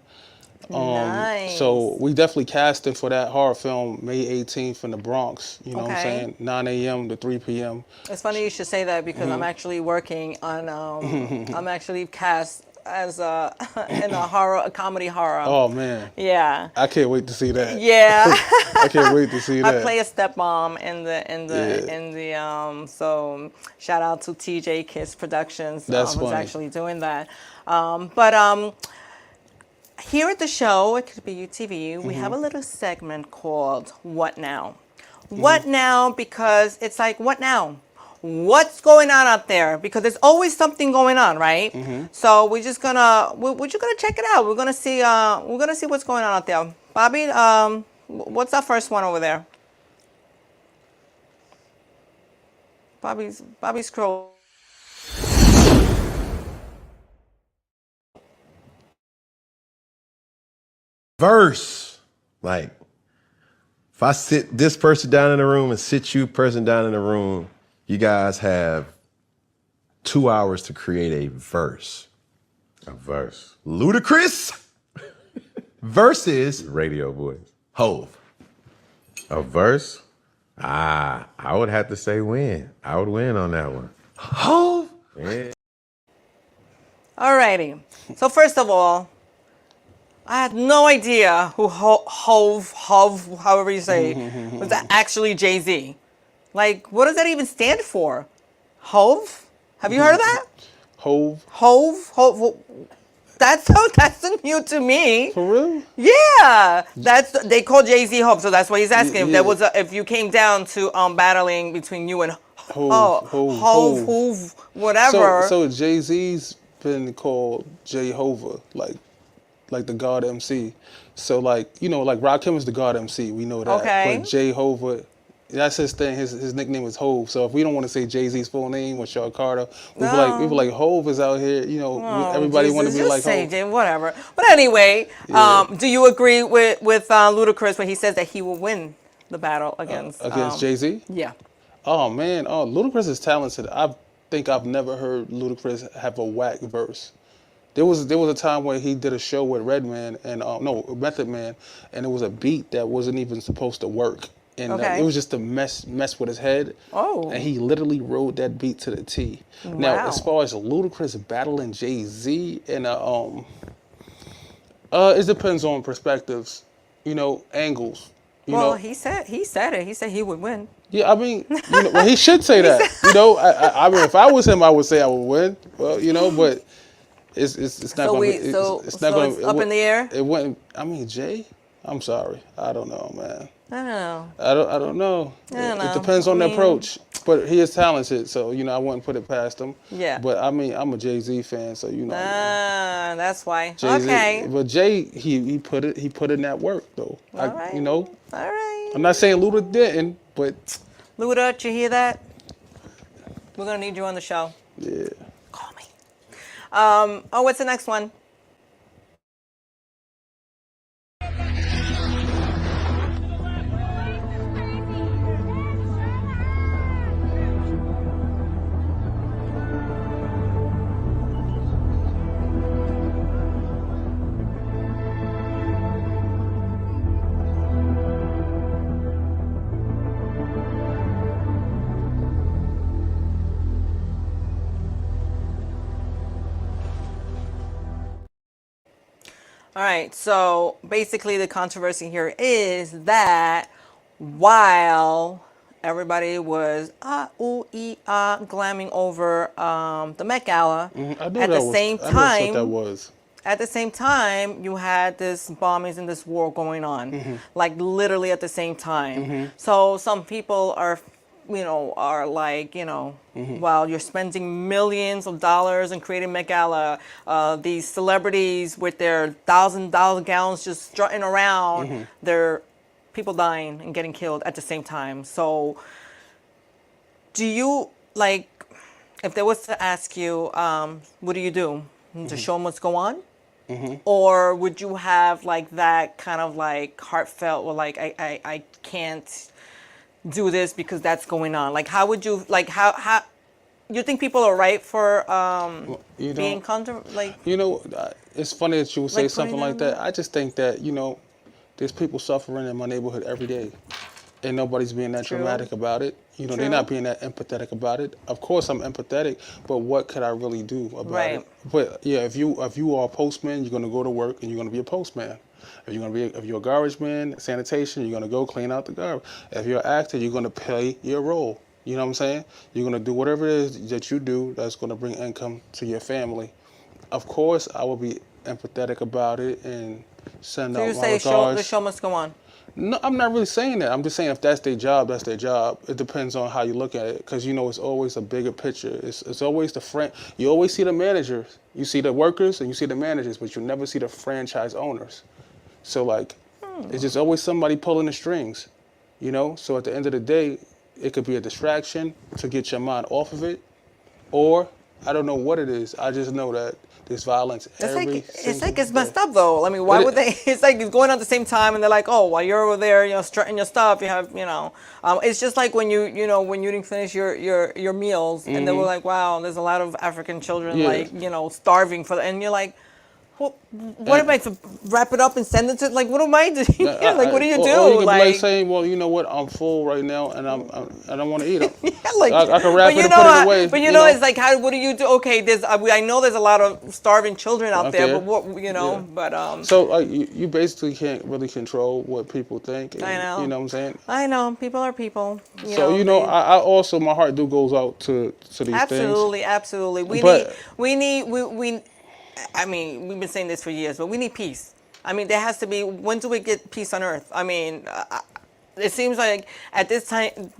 Speaker 2: Nice.
Speaker 5: So we definitely casting for that horror film May 18th in the Bronx. You know what I'm saying? 9 a.m. to 3 p.m.
Speaker 2: It's funny you should say that because I'm actually working on. I'm actually cast as in a comedy horror.
Speaker 5: Oh man.
Speaker 2: Yeah.
Speaker 5: I can't wait to see that.
Speaker 2: Yeah.
Speaker 5: I can't wait to see that.
Speaker 2: I play a stepmom in the so shout out to TJ Kiss Productions
Speaker 5: That's
Speaker 2: who's
Speaker 5: funny.
Speaker 2: actually doing that. But here at the show, it could be UTV, we have a little segment called What Now? What now? Because it's like, what now? What's going on out there? Because there's always something going on, right? So we're just gonna check it out. We're gonna see what's going on out there. Bobby, what's our first one over there? Bobby's scroll.
Speaker 7: Verse. Like, if I sit this person down in the room and sit you person down in the room, you guys have 2 hours to create a verse.
Speaker 8: A verse.
Speaker 7: Ludacris versus
Speaker 8: Radio voice.
Speaker 7: Hove.
Speaker 8: A verse? I would have to say win. I would win on that one.
Speaker 7: Hove?
Speaker 8: Yeah.
Speaker 2: Alrighty. So first of all, I had no idea who Hove, however you say it, was actually Jay-Z. Like, what does that even stand for? Hove? Have you heard of that?
Speaker 5: Hove.
Speaker 2: Hove. That's new to me.
Speaker 5: For real?
Speaker 2: Yeah, they call Jay-Z Hove, so that's what he's asking. If
Speaker 5: Yeah.
Speaker 2: if you came down to battling between you and Hove, whatever.
Speaker 5: So Jay-Z's been called Jehovah, like the God MC. So like, you know, like Rakim is the God MC. We know that.
Speaker 2: Okay.
Speaker 5: But Jehovah, that's his thing. His nickname is Hove. So if we don't want to say Jay-Z's full name or Sean Carter, we be like Hove is out here. You know, everybody want to be
Speaker 2: just
Speaker 5: like
Speaker 2: say
Speaker 5: Hove.
Speaker 2: Jay, whatever. But anyway, do you agree with Ludacris when he says that he will win the battle against
Speaker 5: Jay-Z?
Speaker 2: Yeah.
Speaker 5: Oh man, Ludacris is talented. I think I've never heard Ludacris have a whack verse. There was a time where he did a show with Redman and Method Man, and it was a beat that wasn't even supposed to work, and it was just to mess with his head.
Speaker 2: Oh.
Speaker 5: And he literally rode that beat to the T. Now, as far as Ludacris battling Jay-Z, and it depends on perspectives, you know, angles. You know?
Speaker 2: He said it. He said he would win.
Speaker 5: Yeah, I mean, you know, well, he should say that. You know, I mean, if I was him, I would say I would win. Well, you know, but it's not going to be. It's not going
Speaker 2: it's up in the air?
Speaker 5: It wouldn't. I mean, Jay. I'm sorry. I don't know, man.
Speaker 2: I don't know.
Speaker 5: I don't know. It depends on the approach. But he is talented, so you know I wouldn't put it past him.
Speaker 2: Yeah.
Speaker 5: But I mean, I'm a Jay-Z fan, so you know.
Speaker 2: That's why.
Speaker 5: Jay-Z,
Speaker 2: Okay.
Speaker 5: But Jay, he put in that work though.
Speaker 2: All right.
Speaker 5: You know.
Speaker 2: All right.
Speaker 5: I'm not saying Luda didn't, but
Speaker 2: Luda, did you hear that? We're gonna need you on the show.
Speaker 5: yeah.
Speaker 2: Call me. Oh, what's the next one? All right, so basically the controversy here is that while everybody was glamming over the Met Gala,
Speaker 5: I knew
Speaker 2: at
Speaker 5: that
Speaker 2: the
Speaker 5: was.
Speaker 2: same
Speaker 5: I knew that's what that
Speaker 2: time,
Speaker 5: was.
Speaker 2: you had this bombings and this war going on, like literally at the same time. So some people are, are like, while you're spending millions of dollars and creating Met Gala, these celebrities with their $1,000 gowns just strutting around, they're people dying and getting killed at the same time. So do you like, if they was to ask you, what do you do? The show must go on? Or would you have like that kind of like heartfelt, or like I can't do this because that's going on? Like how would you like how you think people are right for being like
Speaker 5: It's funny that you would say
Speaker 2: Like
Speaker 5: something
Speaker 2: putting
Speaker 5: like
Speaker 2: them
Speaker 5: that. I just think that there's people suffering in my neighborhood every day, and nobody's being that
Speaker 2: True.
Speaker 5: dramatic about it. They're
Speaker 2: True.
Speaker 5: not being that empathetic about it. Of course, I'm empathetic, but what could I really do about
Speaker 2: Right.
Speaker 5: it? But yeah, if you are a postman, you're gonna go to work and you're gonna be a postman. If you're a garbage man, sanitation, you're gonna go clean out the garbage. If you're an actor, you're gonna play your role. You know what I'm saying? You're gonna do whatever it is that you do that's gonna bring income to your family. Of course, I will be empathetic about it and send
Speaker 2: so
Speaker 5: out
Speaker 2: you
Speaker 5: my
Speaker 2: say
Speaker 5: regards.
Speaker 2: the show must go on?
Speaker 5: No, I'm not really saying that. I'm just saying if that's their job, that's their job. It depends on how you look at it, because it's always a bigger picture. It's always the friend. You always see the managers, you see the workers, and you see the managers, but you never see the franchise owners. So like, it's just always somebody pulling the strings, So at the end of the day, it could be a distraction to get your mind off of it, or I don't know what it is. I just know that there's violence every single
Speaker 2: It's
Speaker 5: day.
Speaker 2: messed up though. I mean, why would they? It's like it's going on at the same time, and they're like, oh, while you're over there, strutting your stuff, you have, it's just like when when you didn't finish your meals, and they were like, wow, there's a lot of African children
Speaker 5: Yeah.
Speaker 2: starving and you're like, well, what am I to wrap it up and send it to? Like, what am I doing? Like, what do you do?
Speaker 5: Or you could be
Speaker 2: like
Speaker 5: saying, well, you know what? I'm full right now, and I don't want to eat them.
Speaker 2: Yeah, like,
Speaker 5: I can wrap
Speaker 2: but
Speaker 5: it and put it away.
Speaker 2: But it's like, what do you do? Okay, I know there's a lot of starving children out there, but what,
Speaker 5: Yeah.
Speaker 2: but
Speaker 5: So you basically can't really control what people think. And,
Speaker 2: I know.
Speaker 5: You know what I'm saying?
Speaker 2: I know people are people.
Speaker 5: I also, my heart goes out to these
Speaker 2: absolutely,
Speaker 5: things.
Speaker 2: absolutely.
Speaker 5: But-
Speaker 2: I mean, we've been saying this for years, but we need peace. I mean, there has to be. When do we get peace on earth? I mean, it seems like at this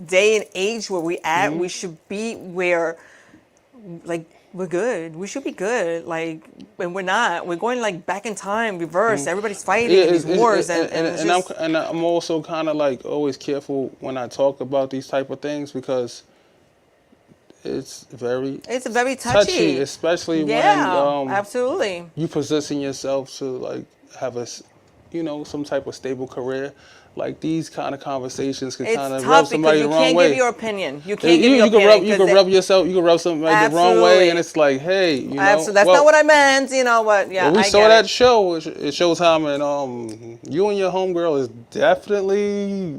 Speaker 2: day and age where we at, we should be where, like, we're good. We should be good. Like, and we're not. We're going like back in time, reverse. Everybody's fighting in these wars,
Speaker 5: and I'm also kind of like always careful when I talk about these type of things, because it's very
Speaker 2: touchy,
Speaker 5: especially when
Speaker 2: absolutely.
Speaker 5: you position yourself to like have some type of stable career. Like, these kind of conversations can kind of rub somebody the wrong way.
Speaker 2: You can't give your opinion. You can't give your opinion.
Speaker 5: You can rub somebody the wrong way, and it's like, hey,
Speaker 2: Absolutely. That's not what I meant, but yeah,
Speaker 5: we
Speaker 2: I
Speaker 5: saw
Speaker 2: get
Speaker 5: that
Speaker 2: it.
Speaker 5: show at Showtime, and you and your homegirl is definitely.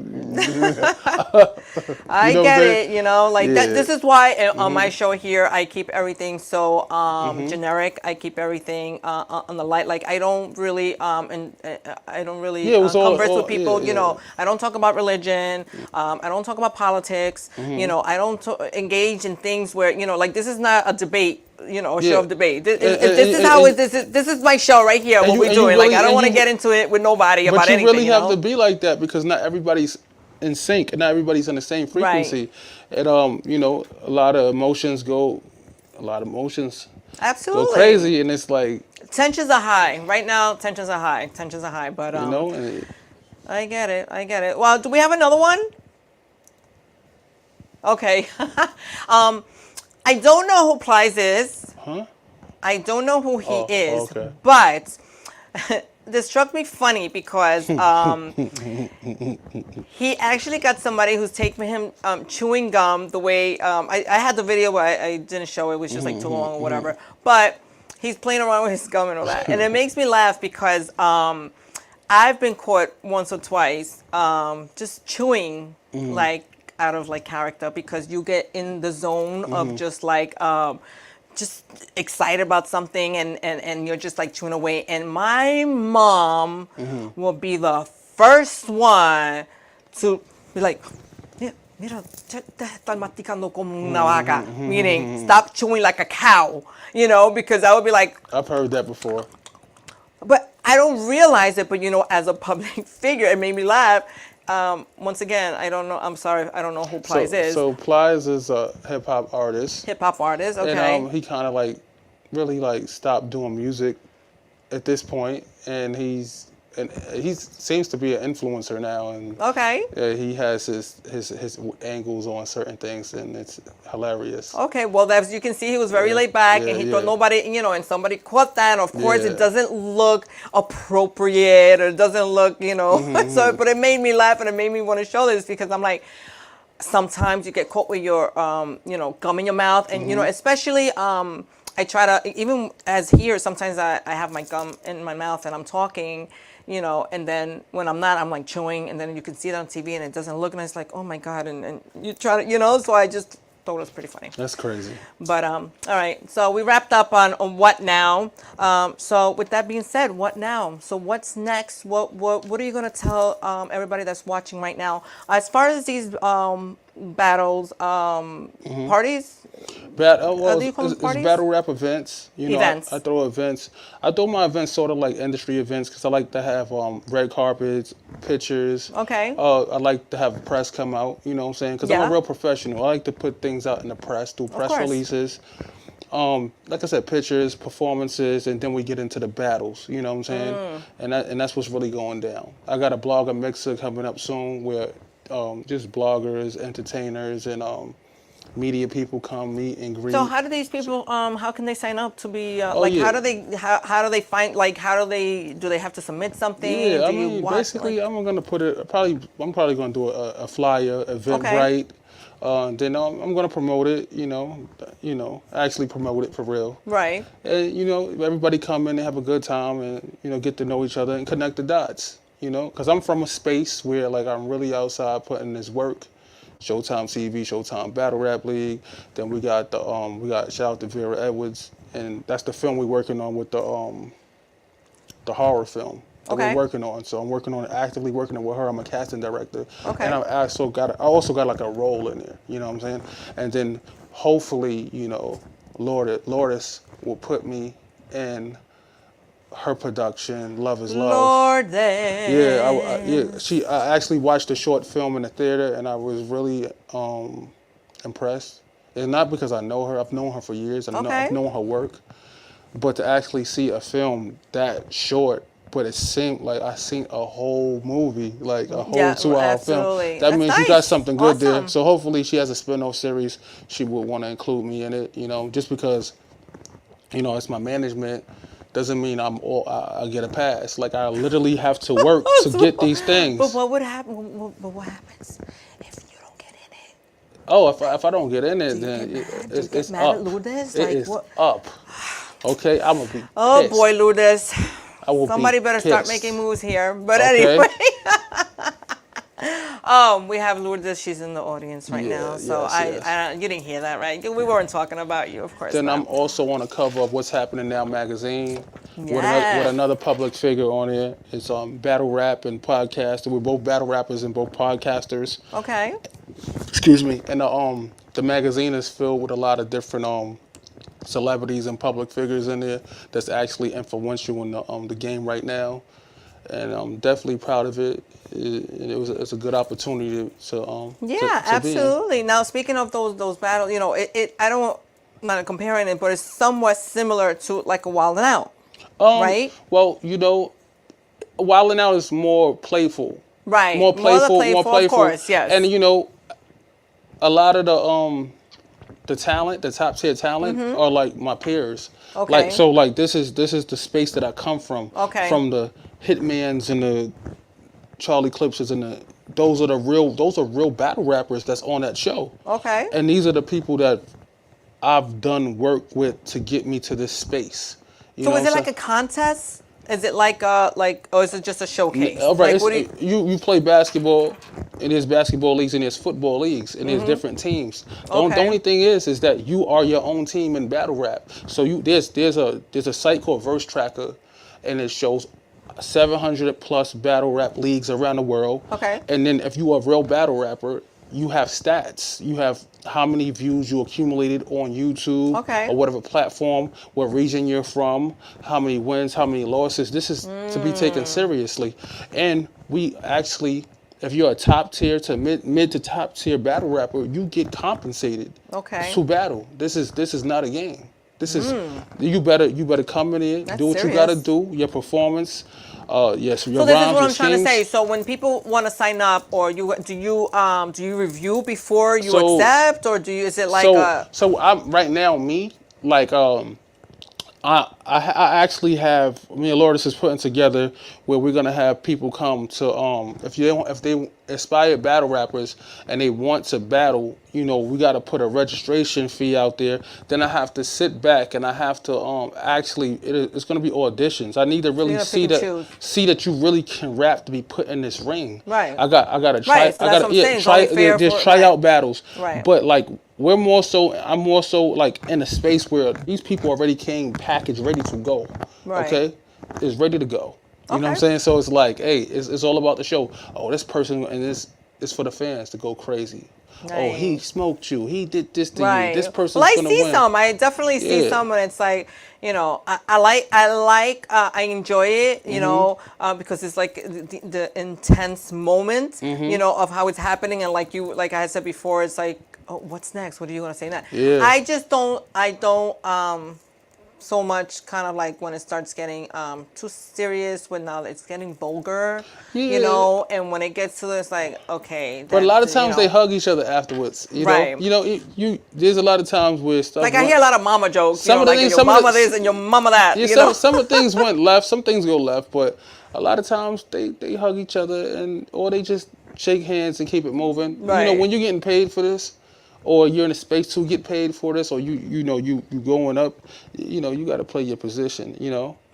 Speaker 2: I get it,
Speaker 5: Yeah.
Speaker 2: this is why on my show here I keep everything so generic. I keep everything on the light. Like, I don't really converse with people. I don't talk about religion. I don't talk about politics. I don't engage in things where like, this is not a debate. A show of debate. This is my show right here. What we're doing. Like, I don't want to get into it with nobody about anything.
Speaker 5: But you really have to be like that, because not everybody's in sync, and not everybody's in the same frequency.
Speaker 2: Right.
Speaker 5: And a lot of emotions go
Speaker 2: Absolutely
Speaker 5: go crazy, and it's like
Speaker 2: tensions are high right now. Tensions are high, but
Speaker 5: and
Speaker 2: I get it. I get it. Well, do we have another one? Okay. I don't know who Plies is.
Speaker 5: Huh?
Speaker 2: I don't know who he is,
Speaker 5: okay.
Speaker 2: but this struck me funny because he actually got somebody who's taking him chewing gum the way I had the video, but I didn't show it. It was just like too long or whatever. But he's playing around with his gum and all that, and it makes me laugh because I've been caught once or twice just chewing like out of like character because you get in the zone of just like just excited about something and you're just like chewing away. And my mom will be the first one to be like, "Yeah, mira, te están masticando como una vaca," meaning stop chewing like a cow, you know, because I would be like,
Speaker 5: I've heard that before.
Speaker 2: but I don't realize it, but you know, as a public figure, it made me laugh. Once again, I don't know. I'm sorry, I don't know who Plies is.
Speaker 5: So Plies is a hip hop artist.
Speaker 2: Hip hop artist, okay.
Speaker 5: And he kind of like really like stopped doing music at this point, and he seems to be an influencer now, and
Speaker 2: Okay.
Speaker 5: he has his angles on certain things, and it's hilarious.
Speaker 2: Okay, well, as you can see, he was very laid back, and he thought nobody, you know, and somebody caught that. And of course, it doesn't look appropriate, or it doesn't look, you know. So, but it made me laugh, and it made me want to show this because I'm like, sometimes you get caught with your, you know, gum in your mouth, and you know, especially. I try to, even as here, sometimes I have my gum in my mouth and I'm talking, you know, and then when I'm not, I'm like chewing, and then you can see it on TV and it doesn't look nice, like, oh my God, and you try to, you know, so I just thought it was pretty funny.
Speaker 5: That's crazy.
Speaker 2: But, all right, so we wrapped up on What Now. So with that being said, what now? So what's next? What are you going to tell everybody that's watching right now? As far as these battles, parties?
Speaker 5: It's battle rap events. You know,
Speaker 2: Events.
Speaker 5: I throw events. I throw my events sort of like industry events because I like to have red carpets, pictures.
Speaker 2: Okay.
Speaker 5: I like to have press come out. You know what I'm saying? Because I'm
Speaker 2: Yeah.
Speaker 5: a real professional. I like to put things out in the press, do press
Speaker 2: course.
Speaker 5: releases. Like I said, pictures, performances, and then we get into the battles. You know what I'm saying? And that's what's really going down. I got a blogger mixer coming up soon where just bloggers, entertainers, and media people come meet and greet.
Speaker 2: So how do these people? How can they sign up to be?
Speaker 5: Oh,
Speaker 2: like,
Speaker 5: yeah.
Speaker 2: how do they find? Like, do they have to submit something?
Speaker 5: Yeah,
Speaker 2: do
Speaker 5: I
Speaker 2: you
Speaker 5: mean,
Speaker 2: watch,
Speaker 5: basically,
Speaker 2: like-
Speaker 5: I'm gonna put it. I'm probably gonna do a flyer, Eventbrite. Then I'm gonna promote it. You know, actually promote it for real.
Speaker 2: right.
Speaker 5: And you know, everybody come in and have a good time, and you know, get to know each other and connect the dots. You know, because I'm from a space where like I'm really outside putting this work. Sho-Time TV, Sho-Time Battle Rap League. Then we got shout out to Vera Edwards, and that's the film we're working on with the horror film that
Speaker 2: Okay.
Speaker 5: we're working on. So I'm actively working on with her. I'm a casting director,
Speaker 2: Okay.
Speaker 5: and I also got like a role in there. You know what I'm saying? And then hopefully, you know, Lourdes will put me in her production, Love Is Love.
Speaker 2: Lord,
Speaker 5: I actually watched the short film in the theater, and I was really impressed. It's not because I know her; I've known her for years, and I've known her work. But to actually see a film that short, but it seemed like I seen a whole movie, like a whole 2-hour film.
Speaker 2: absolutely.
Speaker 5: That
Speaker 2: That's
Speaker 5: means you
Speaker 2: nice.
Speaker 5: got something good
Speaker 2: Awesome.
Speaker 5: there. So hopefully she has a spin-off series. She would want to include me in it, you know, just because, you know, it's my management. Doesn't mean I get a pass. Like I literally have to work to get these things.
Speaker 2: But what would happen? But what happens if you don't get in it?
Speaker 5: Oh, if I don't get in it, then it's
Speaker 2: mad
Speaker 5: up.
Speaker 2: at Lourdes?
Speaker 5: It
Speaker 2: Like,
Speaker 5: is
Speaker 2: what?
Speaker 5: up. Okay, I'm gonna be
Speaker 2: Oh
Speaker 5: pissed.
Speaker 2: boy, Lourdes.
Speaker 5: I will
Speaker 2: Somebody
Speaker 5: be
Speaker 2: better start
Speaker 5: pissed.
Speaker 2: making moves here. But
Speaker 5: Okay.
Speaker 2: anyway. We have Lourdes. She's in the audience right now. So
Speaker 5: yes.
Speaker 2: you didn't hear that, right? We weren't talking about you, of course.
Speaker 5: Then
Speaker 2: not.
Speaker 5: I'm also on a cover of What's Happening Now magazine with
Speaker 2: Yes.
Speaker 5: another public figure on it. It's battle rap and podcast. We're both battle rappers and both podcasters.
Speaker 2: Okay.
Speaker 5: Excuse me. And the magazine is filled with a lot of different celebrities and public figures in there that's actually influential in the game right now. And I'm definitely proud of it. It's a good opportunity to
Speaker 2: Yeah,
Speaker 5: to be in.
Speaker 2: absolutely. Now, speaking of those battles, you know, I'm not comparing it, but it's somewhat similar to like a Wild 'N Out, right?
Speaker 5: Well, you know, Wild 'N Out is more playful.
Speaker 2: Right.
Speaker 5: more
Speaker 2: More the
Speaker 5: playful,
Speaker 2: playful, of course, yes.
Speaker 5: And a lot of the talent, the top tier talent, are like my peers.
Speaker 2: Okay.
Speaker 5: Like so, like this is the space that I come from.
Speaker 2: Okay.
Speaker 5: From the Hitmans and the Charlie Clipses and those are real battle rappers that's on that show.
Speaker 2: Okay.
Speaker 5: And these are the people that I've done work with to get me to this space.
Speaker 2: So is it like a contest? Is it like or is it just a showcase?
Speaker 5: All right,
Speaker 2: Like, what do
Speaker 5: you play basketball, and there's basketball leagues and there's football leagues and there's different teams. The only thing is that you are your own team in battle rap. So there's a site called Verse Tracker, and it shows 700 plus battle rap leagues around the world.
Speaker 2: Okay.
Speaker 5: And then if you are a real battle rapper, you have stats. You have how many views you accumulated on YouTube or whatever platform, what region you're from, how many wins, how many losses. This is to be taken seriously. And we actually, if you're a top tier to mid to top tier battle rapper, you get compensated to battle. This is not a game. This is you better come in here, do what you gotta do, your performance. Yes, your
Speaker 2: so this
Speaker 5: rhymes,
Speaker 2: is what I'm
Speaker 5: your
Speaker 2: trying to say.
Speaker 5: schemes.
Speaker 2: So when people want to sign up, or do you review before you accept, or is it like
Speaker 5: so I'm right now I actually have me and Lourdes is putting together where we're gonna have people come to if they aspire battle rappers and they want to battle, we gotta put a registration fee out there. Then I have to sit back and I have to it's gonna be auditions. I need to really see that you really can rap to be put in this ring.
Speaker 2: Right.
Speaker 5: I gotta try.
Speaker 2: Right, so that's what I'm saying. It's
Speaker 5: try.
Speaker 2: only fair
Speaker 5: There's
Speaker 2: for-
Speaker 5: tryout battles.
Speaker 2: Right.
Speaker 5: But like I'm more so like in a space where these people already came packaged, ready to go.
Speaker 2: Right.
Speaker 5: Okay, it's ready to go. You know what I'm
Speaker 2: Okay.
Speaker 5: saying? So it's like, hey, it's all about the show. Oh, this person, and this is for the fans to go crazy. Oh, he smoked you. He did this to you. This person's
Speaker 2: well, I
Speaker 5: gonna
Speaker 2: see
Speaker 5: win.
Speaker 2: some. I definitely see some, and it's like, I enjoy it, because it's like the intense moment, of how it's happening, and like I said before, it's like, oh, what's next? What are you gonna say next?
Speaker 5: Yeah.
Speaker 2: I don't so much kind of like when it starts getting too serious, when now it's getting vulgar, and when it gets to this, like, okay.
Speaker 5: But a lot of times they hug each other afterwards. You
Speaker 2: Right.
Speaker 5: know, there's a lot of times where stuff.
Speaker 2: Like I hear a lot of mama jokes,
Speaker 5: Some of the
Speaker 2: like
Speaker 5: things-
Speaker 2: your
Speaker 5: some of
Speaker 2: mama
Speaker 5: the-
Speaker 2: this and your mama that.
Speaker 5: Yeah, some of the things went left. Some things go left, but a lot of times they hug each other or they just shake hands and keep it moving.
Speaker 2: Right.
Speaker 5: When you're getting paid for this, or you're in a space to get paid for this, or you going up, you got to play your position.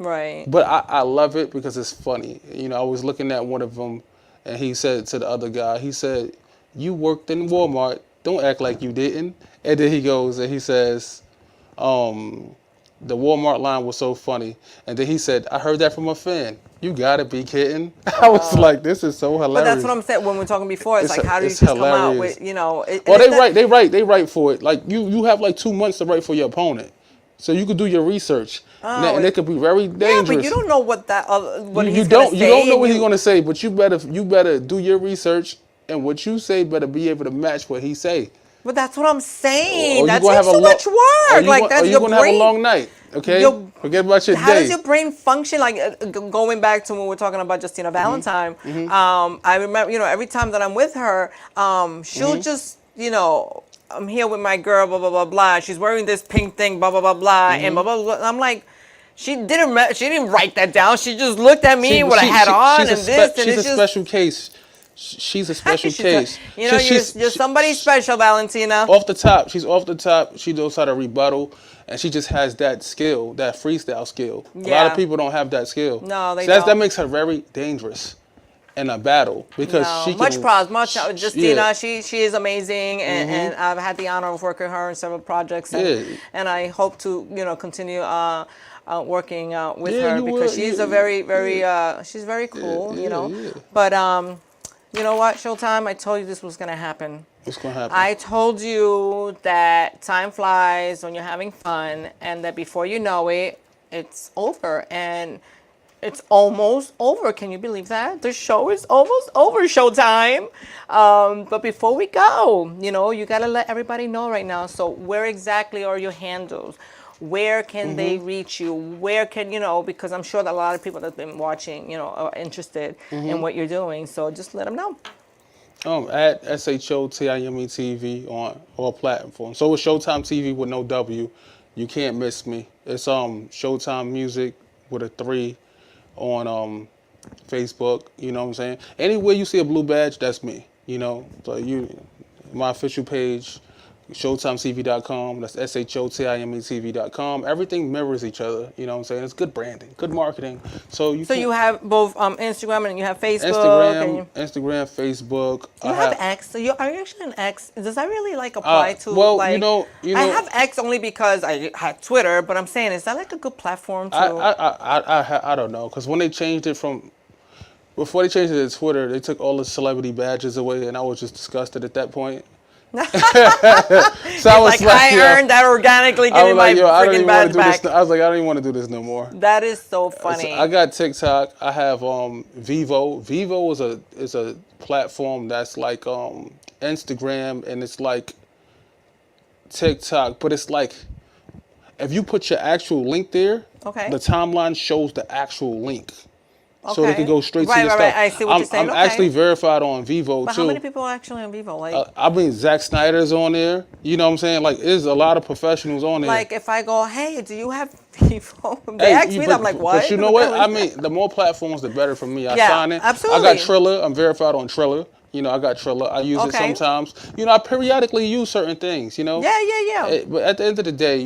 Speaker 2: Right.
Speaker 5: But I love it because it's funny. I was looking at one of them, and he said to the other guy, he said, "You worked in Walmart. Don't act like you didn't." And then he goes and he says, the Walmart line was so funny. And then he said, "I heard that from a fan." You gotta be kidding. I was like, this is so hilarious.
Speaker 2: But that's what I'm saying when we're talking before. It's like, how do you
Speaker 5: it's
Speaker 2: just come out
Speaker 5: hilarious.
Speaker 2: with,
Speaker 5: Well, they write for it. Like you have like 2 months to write for your opponent. So you could do your research. And it could be very dangerous.
Speaker 2: Yeah, but you don't know what that what
Speaker 5: you
Speaker 2: he's
Speaker 5: don't
Speaker 2: gonna say.
Speaker 5: you don't know what he's gonna say, but you better do your research, and what you say better be able to match what he say.
Speaker 2: But that's what I'm saying.
Speaker 5: Or
Speaker 2: That
Speaker 5: you gonna
Speaker 2: takes
Speaker 5: have
Speaker 2: so much work. Like that's
Speaker 5: you're
Speaker 2: your
Speaker 5: gonna
Speaker 2: brain.
Speaker 5: have a long night. Okay, forget about your
Speaker 2: How
Speaker 5: day.
Speaker 2: does your brain function? Like going back to when we were talking about Justina Valentine, I remember, every time that I'm with her, she'll just, I'm here with my girl, blah blah blah blah. She's wearing this pink thing, blah blah blah blah, and blah blah blah. I'm like, she didn't write that down. She just looked at me with a hat on and this, and
Speaker 5: she's
Speaker 2: it's
Speaker 5: a
Speaker 2: just
Speaker 5: special case. She's a special case.
Speaker 2: You're somebody special, Valentina.
Speaker 5: She's off the top. She knows how to rebuttal, and she just has that skill, that freestyle skill. A lot of people don't have that skill.
Speaker 2: No, they
Speaker 5: don't. That
Speaker 2: don't.
Speaker 5: makes her very dangerous in a battle because she can.
Speaker 2: Much props, Justina.
Speaker 5: Yeah.
Speaker 2: She is amazing, and I've had the honor of working with her in several projects, and I hope to continue working with her because she's a very she's very cool, But you know what, Showtime? I told you this was gonna happen.
Speaker 5: What's gonna happen?
Speaker 2: I told you that time flies when you're having fun, and that before you know it, it's over. And it's almost over. Can you believe that? The show is almost over, Showtime. But before we go, you gotta let everybody know right now. So where exactly are your handles? where can they reach you? Where can, because I'm sure that a lot of people that have been watching, are interested in what you're doing. So just let them know.
Speaker 5: At SHOTIME TV on all platforms. So it's Showtime TV with no W. You can't miss me. It's Showtime Music with a 3 on Facebook. You know what I'm saying? Anywhere you see a blue badge, that's me. So my official page, ShowtimeTV.com. That's SHOTIMETV.com. Everything mirrors each other. You know what I'm saying? It's good branding, good marketing. So you have
Speaker 2: both Instagram and you have Facebook.
Speaker 5: Instagram, Facebook.
Speaker 2: You have X. So are you actually an X? Does that really apply to I have X only because I had Twitter, but I'm saying, is that a good platform to?
Speaker 5: I don't know, because when they changed it before they changed it to Twitter, they took all the celebrity badges away, and I was just disgusted at that point. So
Speaker 2: I was I earned that organically. Give me my freaking badge back.
Speaker 5: I was like, I don't even want to do this no more.
Speaker 2: That is so funny.
Speaker 5: I got TikTok. I have Vivo. Vivo is a platform that's like Instagram, and it's like TikTok, but it's like if you put your actual link there, the timeline shows the actual link. So they can go straight to your stuff.
Speaker 2: I see what you're saying.
Speaker 5: I'm actually verified on Vivo
Speaker 2: but
Speaker 5: too.
Speaker 2: How many people are actually on Vivo?
Speaker 5: I mean, Zack Snyder's on there. You know what I'm saying? There's a lot of professionals on there.
Speaker 2: If I go, hey, do you have Vivo? They ask me, I'm like, what?
Speaker 5: But you know what? I mean, the more platforms, the better for me. I sign it.
Speaker 2: Absolutely.
Speaker 5: I got Triller. I'm verified on Triller. I got Triller. I use it sometimes. I periodically use certain things.
Speaker 2: Yeah.
Speaker 5: But at the end of the day,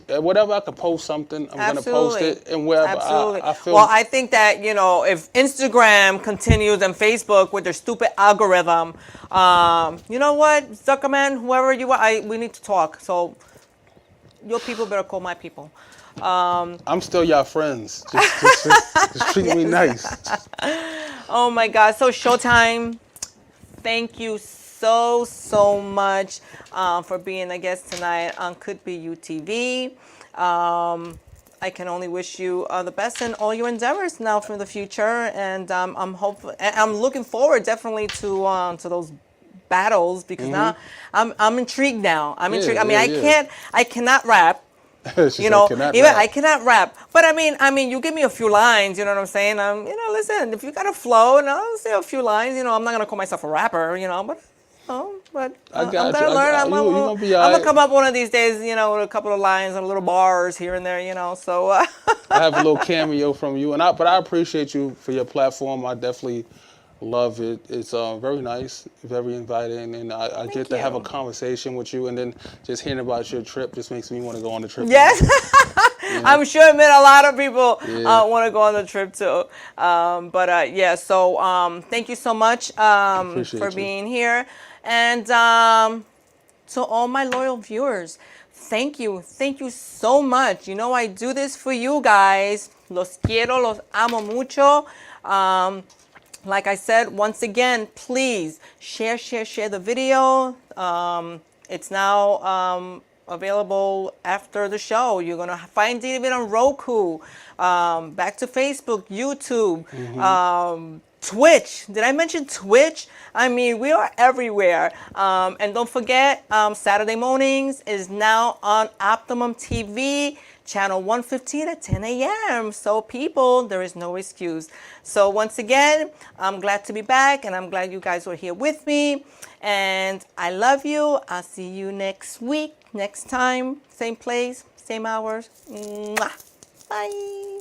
Speaker 5: whatever I could post something, I'm going to post it, and wherever I feel.
Speaker 2: Well, I think that, if Instagram continues and Facebook with their stupid algorithm, you know what, Zuckerman, whoever you are, we need to talk. So your people better call my people.
Speaker 5: I'm still your friends. Just treat me nice.
Speaker 2: Oh my God. So Showtime, thank you so much for being a guest tonight on Could Be You TV. I can only wish you the best in all your endeavors now for the future, and I'm looking forward definitely to those battles, because now I'm intrigued now. I'm intrigued. I mean, I cannot rap. I cannot rap, but I mean, you give me a few lines, you know what I'm saying? Listen, if you got a flow, and I'll say a few lines, I'm not gonna call myself a rapper, but I'm gonna learn. I'm gonna come up one of these days, with a couple of lines and a little bars here and there, So
Speaker 5: I have a little cameo from you, but I appreciate you for your platform. I definitely love it. It's very nice, very inviting, and I get to have a conversation with you, and then just hearing about your trip just makes me want to go on the trip.
Speaker 2: Yes. I'm sure a lot of people want to go on the trip too. So thank you so much for being here. And to all my loyal viewers, thank you so much. I do this for you guys. Los quiero, los amo mucho. Like I said, once again, please share the video. It's now available after the show. You're going to find it even on Roku, back to Facebook, YouTube, Twitch. Did I mention Twitch? I mean, we are everywhere. And don't forget, Saturday mornings is now on Optimum TV, channel 115 at 10 a.m. So people, there is no excuse. So once again, I'm glad to be back, and I'm glad you guys were here with me. And I love you. I'll see you next week, next time, same place, same hours. Mwah. Bye.